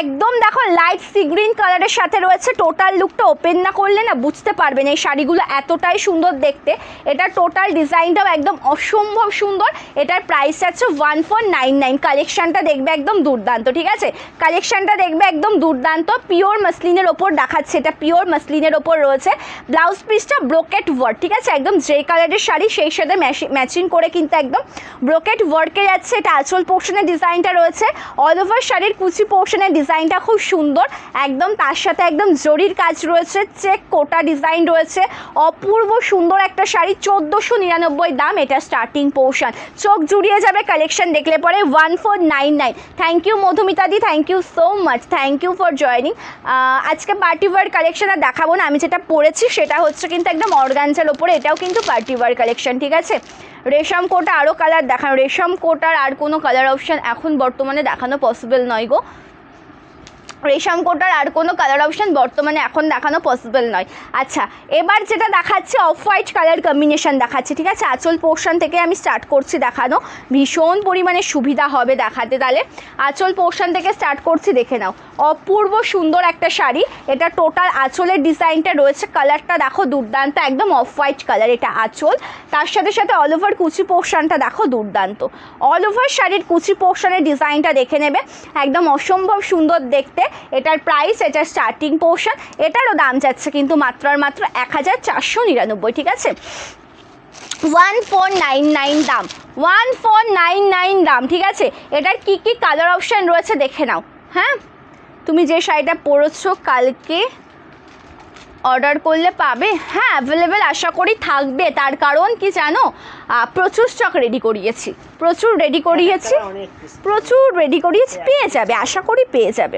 একদম দেখো লাইট সি গ্রিন কালারের সাথে রয়েছে। টোটাল লুকটা ওপেন না করলে না বুঝতে পারবেন এই শাড়িগুলো এতটাই সুন্দর দেখতে। এটা টোটাল ডিজাইনটাও একদম অসম্ভব সুন্দর। এটার প্রাইস আছে 1499। কালেকশানটা দেখবে একদম দুর্দান্ত, ঠিক আছে। কালেকশানটা দেখবে একদম দুর্দান্ত। পিওর মাসলিনের ওপর দেখাচ্ছে, এটা পিওর মাসলিনের ওপর রয়েছে। ব্লাউজ পিসটা ব্রোকেট ওয়ার্ক, ঠিক আছে। একদম যে কালারের শাড়ি সেই সাথে ম্যাচিং করে কিন্তু একদম ব্রোকেট ওয়ার্কে যাচ্ছে। এটা আঁচল পোর্শনের ডিজাইনটা রয়েছে। অল ওভার শাড়ির কুচি পোর্শনের ডিজাইনটা খুব সুন্দর একদম। তার সাথে একদম জরির কাজ রয়েছে, চেক কোটা ডিজাইন রয়েছে। অপূর্ব সুন্দর একটা শাড়ি, 1499 দাম। এটা স্টার্টিং পোর্শন, চোখ জুড়িয়ে যাবে কালেকশন দেখলে পরে। 1499। থ্যাংক ইউ মধুমিতাদি, thank you so much, thank you for joining. আজকে পার্টি ওয়ার কালেকশন আর দেখাবো না, আমি যেটা পরেছি সেটা হচ্ছে কিন্তু একদম অর্গানজার ওপরে। এটাও কিন্তু পার্টি ওয়ার কালেকশন, ঠিক আছে। রেশম কোটা আরও কালার দেখানো, রেশম কোটার আর কোনো কালার অপশান এখন বর্তমানে দেখানো পসিবল নয় গো। রেশম কোটার আর কোনো কালার অপশান বর্তমানে এখন দেখানো পসিবল নয়। আচ্ছা, এবার যেটা দেখাচ্ছে অফ হোয়াইট কালার কম্বিনেশন দেখাচ্ছে, ঠিক আছে। আঁচল পোর্শন থেকে আমি স্টার্ট করছি দেখানো, ভীষণ পরিমাণে সুবিধা হবে দেখাতে। তাহলে আঁচল পোর্শন থেকে স্টার্ট করছি, দেখে নাও। অপূর্ব সুন্দর একটা শাড়ি, এটা টোটাল আঁচলের ডিজাইনটা রয়েছে, কালারটা দেখো দুর্দান্ত, একদম অফ হোয়াইট কালার এটা আঁচল। তার সাথে সাথে অল ওভার কুচি পোর্শনটা দেখো দুর্দান্ত, অল ওভার শাড়ির কুচি পোর্শনের ডিজাইনটা দেখে নেবে, একদম অসম্ভব সুন্দর দেখতে। এটার প্রাইস, এটার স্টার্টিং পোর্শন, এটারও দাম যাচ্ছে কিন্তু মাত্র আর মাত্র 1499, ঠিক আছে। 1499 দাম, 1499 দাম, ঠিক আছে। এটার কি কি কালার অপশান রয়েছে দেখে নাও। হ্যাঁ, তুমি যে শাড়িটা পরেছো কালকে অর্ডার করলে পাবে, হ্যাঁ অ্যাভেলেবেল আশা করি থাকবে। তার কারণ কি জানো, প্রচুর স্টক রেডি করিয়েছি, প্রচুর রেডি করিয়েছি, পেয়ে যাবে, আশা করি পেয়ে যাবে।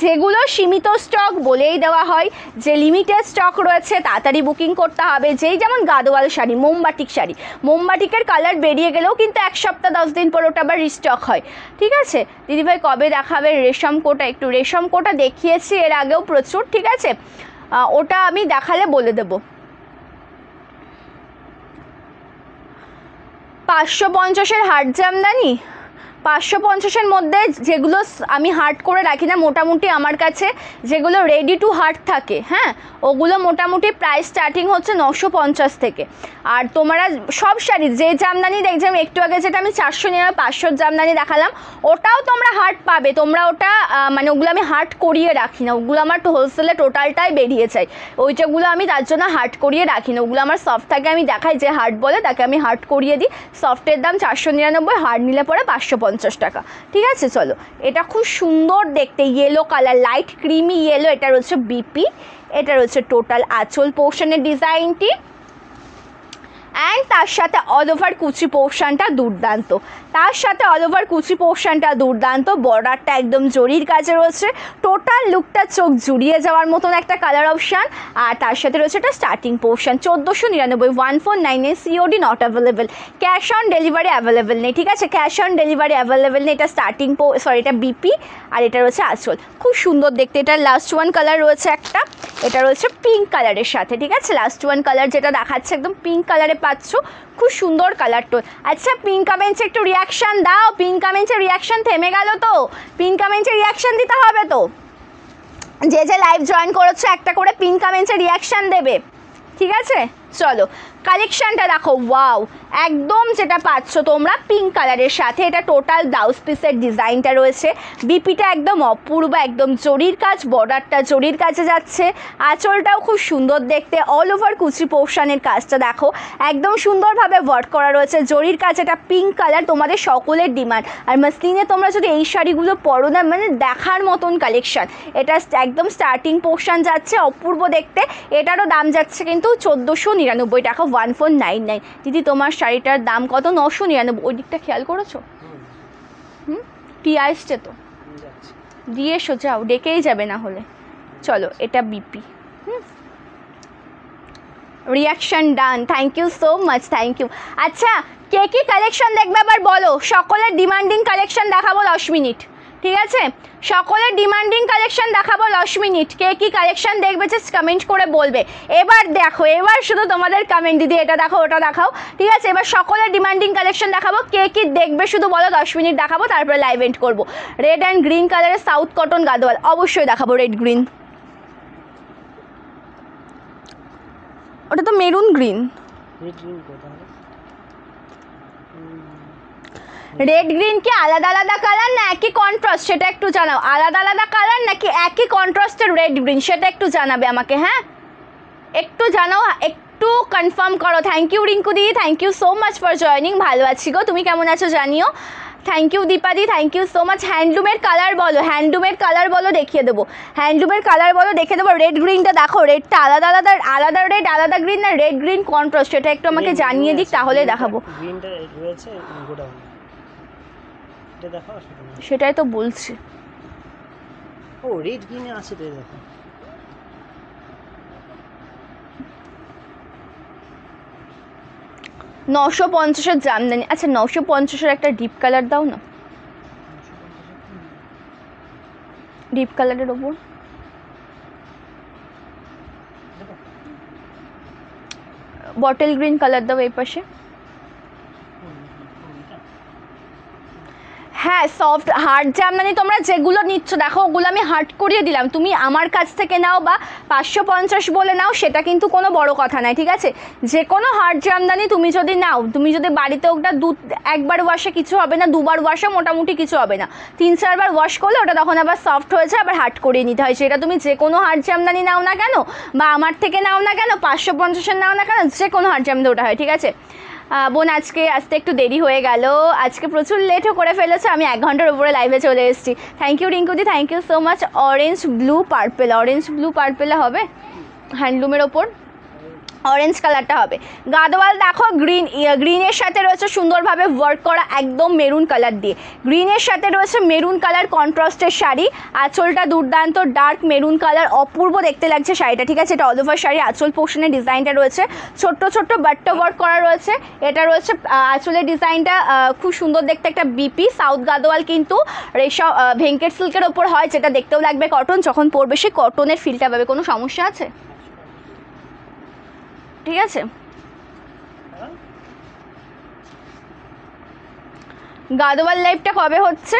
যেগুলো সীমিত স্টক বলেই দেওয়া হয়, যে লিমিটেড স্টক রয়েছে তাড়াতাড়ি বুকিং করতে হবে। যেই যেমন গাদোয়াল শাড়ি, মোমবাটিক শাড়ি, মোমবাটিকের কালার বেরিয়ে গেলেও কিন্তু 1 সপ্তাহ 10 দিন পর ওটা আবার রিস্টক হয়, ঠিক আছে। দিদিভাই কবে দেখাবে রেশম কোটা? একটু রেশম কোটা দেখিয়েছি এর আগেও প্রচুর, ঠিক আছে, ওটা আমি দেখালে বলে দেবো। 550-এর হাট জামদানি, 550-এর মধ্যে যেগুলো আমি হার্ট করে রাখি না, মোটামুটি আমার কাছে যেগুলো রেডি টু হার্ট থাকে, হ্যাঁ ওগুলো মোটামুটি প্রাইস স্টার্টিং হচ্ছে 950 থেকে। আর তোমরা সব শাড়ি যে জামদানি দেখছিলাম একটু আগে, যেটা আমি 400 জামদানি দেখালাম, ওটাও তোমরা হার্ট পাবে। তোমরা ওটা মানে ওগুলো আমি হার্ট করিয়ে রাখি না, ওগুলো আমার তো হোলসেলে টোটালটাই বেরিয়ে যায়, ওইটাগুলো আমি তার জন্য হার্ট করিয়ে রাখি না। ওগুলো আমার সফট থাকে, আমি দেখাই যে হার্ট বলে তাকে আমি হার্ট করিয়ে দিই। সফটের দাম 499, হার্ট নিলে পরে 550 টাকা, ঠিক আছে। চলো, এটা খুব সুন্দর দেখতে, yellow colour, light creamy yellow, এটা রয়েছে বিপি, এটা রয়েছে টোটাল আঁচল পোর্শনের ডিজাইনটি, অ্যান্ড তার সাথে অল ওভার কুচি পোর্শনটা দুর্দান্ত, তার সাথে অল ওভার কুচি পোর্শনটা দুর্দান্ত, বর্ডারটা একদম জরির কাছে রয়েছে, টোটাল লুকটা চোখ জুড়িয়ে যাওয়ার মতন একটা কালার অপশান। আর তার সাথে রয়েছে একটা starting portion 1499, 1499, COD not available, cash on delivery available নেই, ঠিক আছে, ক্যাশ অন ডেলিভারি অ্যাভেলেবেল নেই। এটা স্টার্টিং এটা বিপি, আর এটা রয়েছে আঁচল, খুব সুন্দর দেখতে। এটার লাস্ট ওয়ান কালার রয়েছে একটা, এটা রয়েছে পিঙ্ক কালারের সাথে, ঠিক আছে। লাস্ট ওয়ান কালার যেটা দেখাচ্ছে একদম পিঙ্ক কালারে পাচ্ছ, খুব সুন্দর কালার টোন। আচ্ছা, পিন কমেন্টসে একটু রিয়াকশান দাও, পিন কমেন্টসে রিয়াকশান থেমে গেল তো, পিন কমেন্টসে রিয়াকশান দিতে হবে তো। যে যে লাইভ জয়েন করেছো একটা করে পিন কমেন্টসে রিয়াকশান দেবে, ঠিক আছে। চলো, কালেকশানটা দেখো, ওয়াও, একদম যেটা পাচ্ছ তোমরা পিঙ্ক কালারের সাথে, এটা টোটাল ব্লাউজ পিসের ডিজাইনটা রয়েছে, বিপিটা একদম অপূর্ব, একদম জরির কাজ, বর্ডারটা জরির কাছে যাচ্ছে, আঁচলটাও খুব সুন্দর দেখতে, অল ওভার কুচি পোর্শনের কাজটা দেখো একদম সুন্দরভাবে ওয়ার্ক করা রয়েছে, জরির কাজ, এটা পিঙ্ক কালার, তোমাদের সকলের ডিমান্ড। আর মাসলিনে তোমরা যদি এই শাড়িগুলো পরো না, মানে দেখার মতন কালেকশান। এটা একদম স্টার্টিং পোর্শন যাচ্ছে, অপূর্ব দেখতে, এটারও দাম যাচ্ছে কিন্তু 1499 টাকা, 1499। দিদি তোমার শাড়িটার দাম কত? 999, ওই দিকটা খেয়াল করেছো? পিয়া আসছে তো, দিয়ে এসো, যাও, ডেকেই যাবে না হলে। চলো, এটা BP, reaction done, thank you so much, thank you. আচ্ছা, কে কি কালেকশন দেখবে আবার বলো, সকলের ডিমান্ডিং কালেকশন দেখাবো 10 মিনিট, ঠিক আছে, সকলের ডিমান্ডিং কালেকশন দেখাবো 10 মিনিট। কে কি কালেকশন দেখবে জাস্ট কমেন্ট করে বলবে। এবার দেখো, এবার শুধু তোমাদের কমেন্ট, দিদি এটা দেখাও ওটা দেখাও, ঠিক আছে। এবার সকলের ডিমান্ডিং কালেকশন দেখাবো, কে কি দেখবে শুধু বলো, 10 মিনিট দেখাবো, তারপরে লাইভ এন্ড করবো। রেড অ্যান্ড গ্রিন কালারের সাউথ কটন গাদোয়াল অবশ্যই দেখাবো, রেড গ্রিন, ওটা তো মেরুন গ্রিন, রেড গ্রিন কি আলাদা আলাদা কালার না একই কন্ট্রাস্ট, সেটা একটু জানাও। আলাদা আলাদা কালার নাকি একই কন্ট্রাস্টের রেড গ্রিন, সেটা একটু জানাবে আমাকে, হ্যাঁ একটু জানাও, একটু কনফার্ম করো। Thank you Rinku di, thank you so much for joining, ভালো আছি গো, তুমি কেমন আছো জানিও। থ্যাংক ইউ দীপাদি, থ্যাংক ইউ সো মাচ। হ্যান্ডলুমের কালার বলো, হ্যান্ডলুমের কালার বলো, দেখিয়ে দেবো, হ্যান্ডলুমের কালার বলো, দেখিয়ে দেবো। রেড গ্রিনটা দেখো, রেডটা আলাদা আলাদা, আলাদা রেড আলাদা গ্রিন না রেড গ্রিন কন্ট্রাস্ট, সেটা একটু আমাকে জানিয়ে দিক, তাহলে দেখাবো। সেটাই তো বলছি, ও রেড গ্রিনে আছে তো, দেখো 950-এর জামদানি। আচ্ছা, 950-এর একটা ডিপ কালার দাও না, ডিপ কালারের ওপর বটল গ্রিন কালার দাও এই পাশে। হ্যাঁ সফট হার্ড জামদানি তোমরা যেগুলো নিচ্ছ দেখো ওগুলো আমি হার্ড করিয়ে দিলাম, তুমি আমার কাছ থেকে নাও বা 550 বলে নাও সেটা কিন্তু কোনো বড় কথা নয়, ঠিক আছে। যে কোনো হার্ড জামদানি তুমি যদি নাও, তুমি যদি বাড়িতে ওটা একবার ওয়াশে কিছু হবে না, দুবার ওয়াশে মোটামুটি কিছু হবে না, 3-4 বার ওয়াশ করলে ওটা তখন আবার সফট হয়েছে, আবার হার্ড করিয়ে নিতে হয়। সেটা তুমি যে কোনো হার্ড জামদানি নাও না কেন বা আমার থেকে নাও না কেন, 550-এর নাও না কেন, যে কোনো হার্ড জামদানি ওটা হয়, ঠিক আছে। বোন আজকে আসতে একটু দেরি হয়ে গেল, আজকে প্রচুর লেটও করে ফেলেছে, আমি 1 ঘন্টার উপরে লাইভে চলে এসেছি। থ্যাংক ইউ রিঙ্কুদি, thank you so much. Orange blue পার্পেলে হবে হ্যান্ডলুমের ওপর, অরেঞ্জ কালারটা হবে। গাদোয়াল দেখো গ্রিনের সাথে রয়েছে সুন্দরভাবে ওয়ার্ক করা একদম মেরুন কালার দিয়ে, গ্রিনের সাথে রয়েছে মেরুন কালার কন্ট্রাস্টের শাড়ি, আঁচলটা দুর্দান্ত ডার্ক মেরুন কালার, অপূর্ব দেখতে লাগছে শাড়িটা, ঠিক আছে। এটা অল ওভার শাড়ি, আঁচল পোর্শনের ডিজাইনটা রয়েছে ছোট্ট ছোট্ট বাট্টা ওয়ার্ক করা রয়েছে, এটা রয়েছে আঁচলের ডিজাইনটা খুব সুন্দর দেখতে একটা বিপি। সাউথ গাদোয়াল কিন্তু রেশম ভেঙ্কেট সিল্কের ওপর হয়, যেটা দেখতেও লাগবে কটন, যখন পরবে সে কটনের ফিলটা পাবে। কোনো সমস্যা আছে? ঠিক আছে। গাদোয়াল লাইভটা কবে হচ্ছে?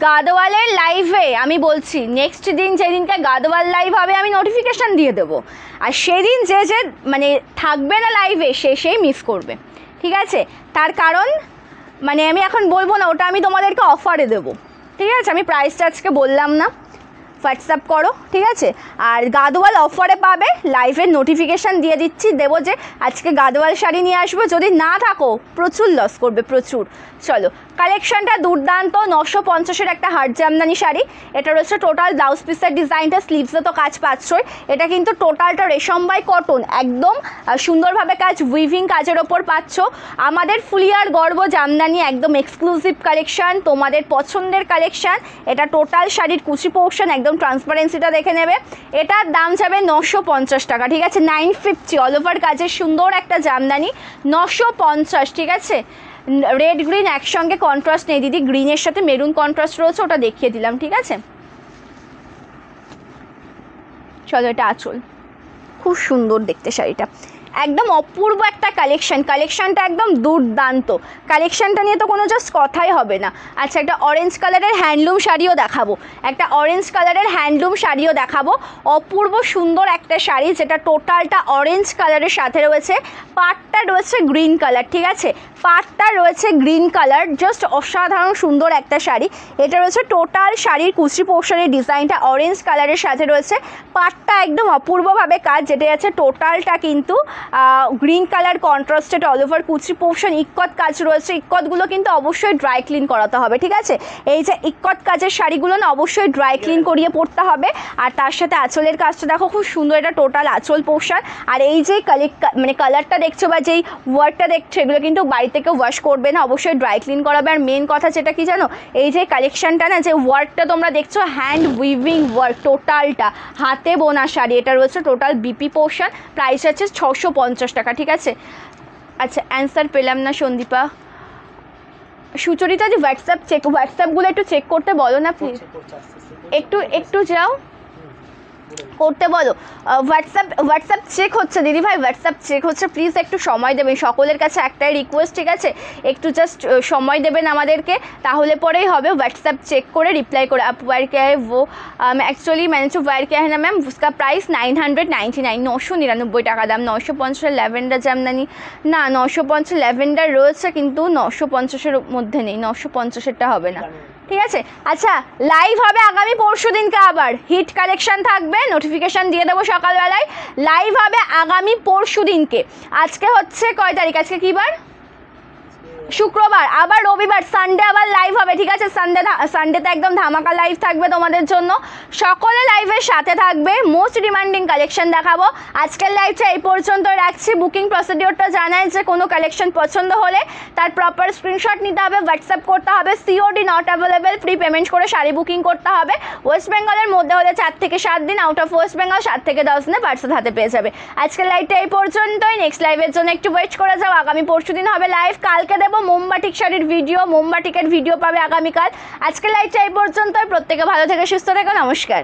গাদোয়ালের লাইভে আমি বলছি নেক্সট দিন যেদিনকে গাদোয়াল লাইভ হবে আমি নোটিফিকেশান দিয়ে দেবো, আর সেদিন যে মানে থাকবে না লাইভে সেই মিস করবে, ঠিক আছে। তার কারণ মানে আমি এখন বলবো না, ওটা আমি তোমাদেরকে অফারে দেবো, ঠিক আছে। আমি প্রাইসটা আজকে বললাম না, হোয়াটসঅ্যাপ করো, ঠিক আছে। আর গাদোয়াল অফারে পাবে, লাইভের নোটিফিকেশান দিয়ে দিচ্ছি, দেবো যে আজকে গাদোয়াল শাড়ি নিয়ে আসবো, যদি না থাকো প্রচুর লস করবে, প্রচুর। চলো কালেকশনটা দুর্দান্ত, 950-এর একটা হার্ড জামদানি শাড়ি, এটা রয়েছে টোটাল ব্লাউজ পিসের ডিজাইনটা, স্লিভসে তো কাজ পাচ্ছই, এটা কিন্তু টোটালটা রেশম বাই কটন, একদম সুন্দরভাবে কাজ, উইভিং কাজের ওপর পাচ্ছ। আমাদের ফুলিয়ার গর্ব জামদানি, একদম এক্সক্লুসিভ কালেকশান, তোমাদের পছন্দের কালেকশান। এটা টোটাল শাড়ির কুচি পোর্শন, একদম ট্রান্সপারেন্সিটা দেখে নেবে। এটার দাম যাবে 950 টাকা, ঠিক আছে। 950 অল ওভার কাজের সুন্দর একটা জামদানি, 950, ঠিক আছে। রেড গ্রিন একসঙ্গে কন্ট্রাস্ট নেই দিদি, গ্রিনের সাথে মেরুন কন্ট্রাস্ট রয়েছে, ওটা দেখিয়ে দিলাম, ঠিক আছে। চলো এটা আঁচল, খুব সুন্দর দেখতে শাড়িটা, একদম অপূর্ব একটা কালেকশানটা একদম দুর্দান্ত, কালেকশানটা নিয়ে তো কোনো জাস্ট কথাই হবে না। আচ্ছা একটা অরেঞ্জ কালারের হ্যান্ডলুম শাড়িও দেখাবো, অপূর্ব সুন্দর একটা শাড়ি, যেটা টোটালটা অরেঞ্জ কালারের সাথে রয়েছে, পাটটা রয়েছে গ্রিন কালার, ঠিক আছে। পাটটা রয়েছে গ্রিন কালার, জাস্ট অসাধারণ সুন্দর একটা শাড়ি। এটা রয়েছে টোটাল শাড়ির কুচি পোর্শনের ডিজাইনটা অরেঞ্জ কালারের সাথে রয়েছে, পাটটা একদম অপূর্বভাবে কাজ, যেটা আছে টোটালটা কিন্তু green colour contrasted all over কুচি পোর্শন, ইক্কত কাজ রয়েছে, ইক্কতগুলো কিন্তু অবশ্যই ড্রাই ক্লিন করাতে হবে, ঠিক আছে। এই যে ইক্কত কাজের শাড়িগুলো না অবশ্যই ড্রাই ক্লিন করিয়ে পরতে হবে। আর তার সাথে আঁচলের কাজটা দেখো খুব সুন্দর, এটা টোটাল আঁচল পোর্শন। আর এই যে মানে কালারটা দেখছো বা যেই ওয়ার্কটা দেখছো, এগুলো কিন্তু বাড়ি থেকে ওয়াশ করবে না, অবশ্যই ড্রাই ক্লিন করাবে। আর মেন কথা যেটা কি জানো, এই যে কালেকশনটা না, যে ওয়ার্কটা তোমরা দেখছো হ্যান্ড উইভিং ওয়ার্ক, টোটালটা হাতে বোনা শাড়ি, এটা রয়েছে টোটাল বিপি পোর্শন, প্রাইস আছে 650 টাকা, ঠিক আছে। আচ্ছা অ্যান্সার পেলাম না সন্দীপা। সুচরিতা যে হোয়াটসঅ্যাপগুলো একটু চেক করতে বলো না প্লিজ, একটু যাও করতে বলো। হোয়াটসঅ্যাপ চেক হচ্ছে দিদিভাই, হোয়াটসঅ্যাপ চেক হচ্ছে, প্লিজ একটু সময় দেবেন, সকলের কাছে একটাই রিকোয়েস্ট, ঠিক আছে। একটু জাস্ট সময় দেবেন আমাদেরকে, তাহলে পরেই হবে। হোয়াটসঅ্যাপ চেক করে রিপ্লাই করে। आप वायर क्या है वो एक्चुअली मैंने जो वायर क्या है ना मैम, उसका प्राइस 999, 999 টাকা দাম। 950 ল্যাভেন্ডার জামদানি না, 950 ল্যাভেন্ডার রয়েছে কিন্তু 950-এর মধ্যে নেই, 950-এরটা হবে না, ঠিক আছে। আচ্ছা লাইভ হবে আগামী পরশু দিনকে, আবার হিট কালেকশন থাকবে, নোটিফিকেশান দিয়ে দেবো সকালবেলায়। লাইভ হবে আগামী পরশু দিনকে, আজকে হচ্ছে কয় তারিখ, আজকে কী বার? শুক্রবার, আবার রবিবার, সানডে আবার লাইভ হবে, ঠিক আছে। সানডেতে একদম ধামাকা লাইভ থাকবে তোমাদের জন্য, সকলে লাইভের সাথে থাকবে, মোস্ট ডিমান্ডিং কালেকশন দেখাবো। আজকের লাইভটা এই পর্যন্ত রাখছি। বুকিং প্রসিডিওরটা জানায় যে কোনো কালেকশন পছন্দ হলে তার প্রপার স্ক্রিনশট নিতে হবে, হোয়াটসঅ্যাপ করতে হবে, COD not available, pre payment করে শাড়ি বুকিং করতে হবে। ওয়েস্ট বেঙ্গলের মধ্যে হলে 4 থেকে 7 দিন, আউট অফ ওয়েস্ট বেঙ্গল 7 থেকে 10 দিনে পার্সেল হাতে পেয়ে যাবে। আজকের লাইভটা এই পর্যন্তই, নেক্সট লাইভের জন্য একটু ওয়েট করে যাও, আগামী পরশু দিন হবে লাইভ, কালকে দেবো দেখাবো মোমবাটিক শাড়ির ভিডিও, মোমবাটিকের ভিডিও পাবে আগামীকাল। আজকে লাইভটা এই পর্যন্ত, প্রত্যেকে ভালো থেকে সুস্থ থেকো, নমস্কার।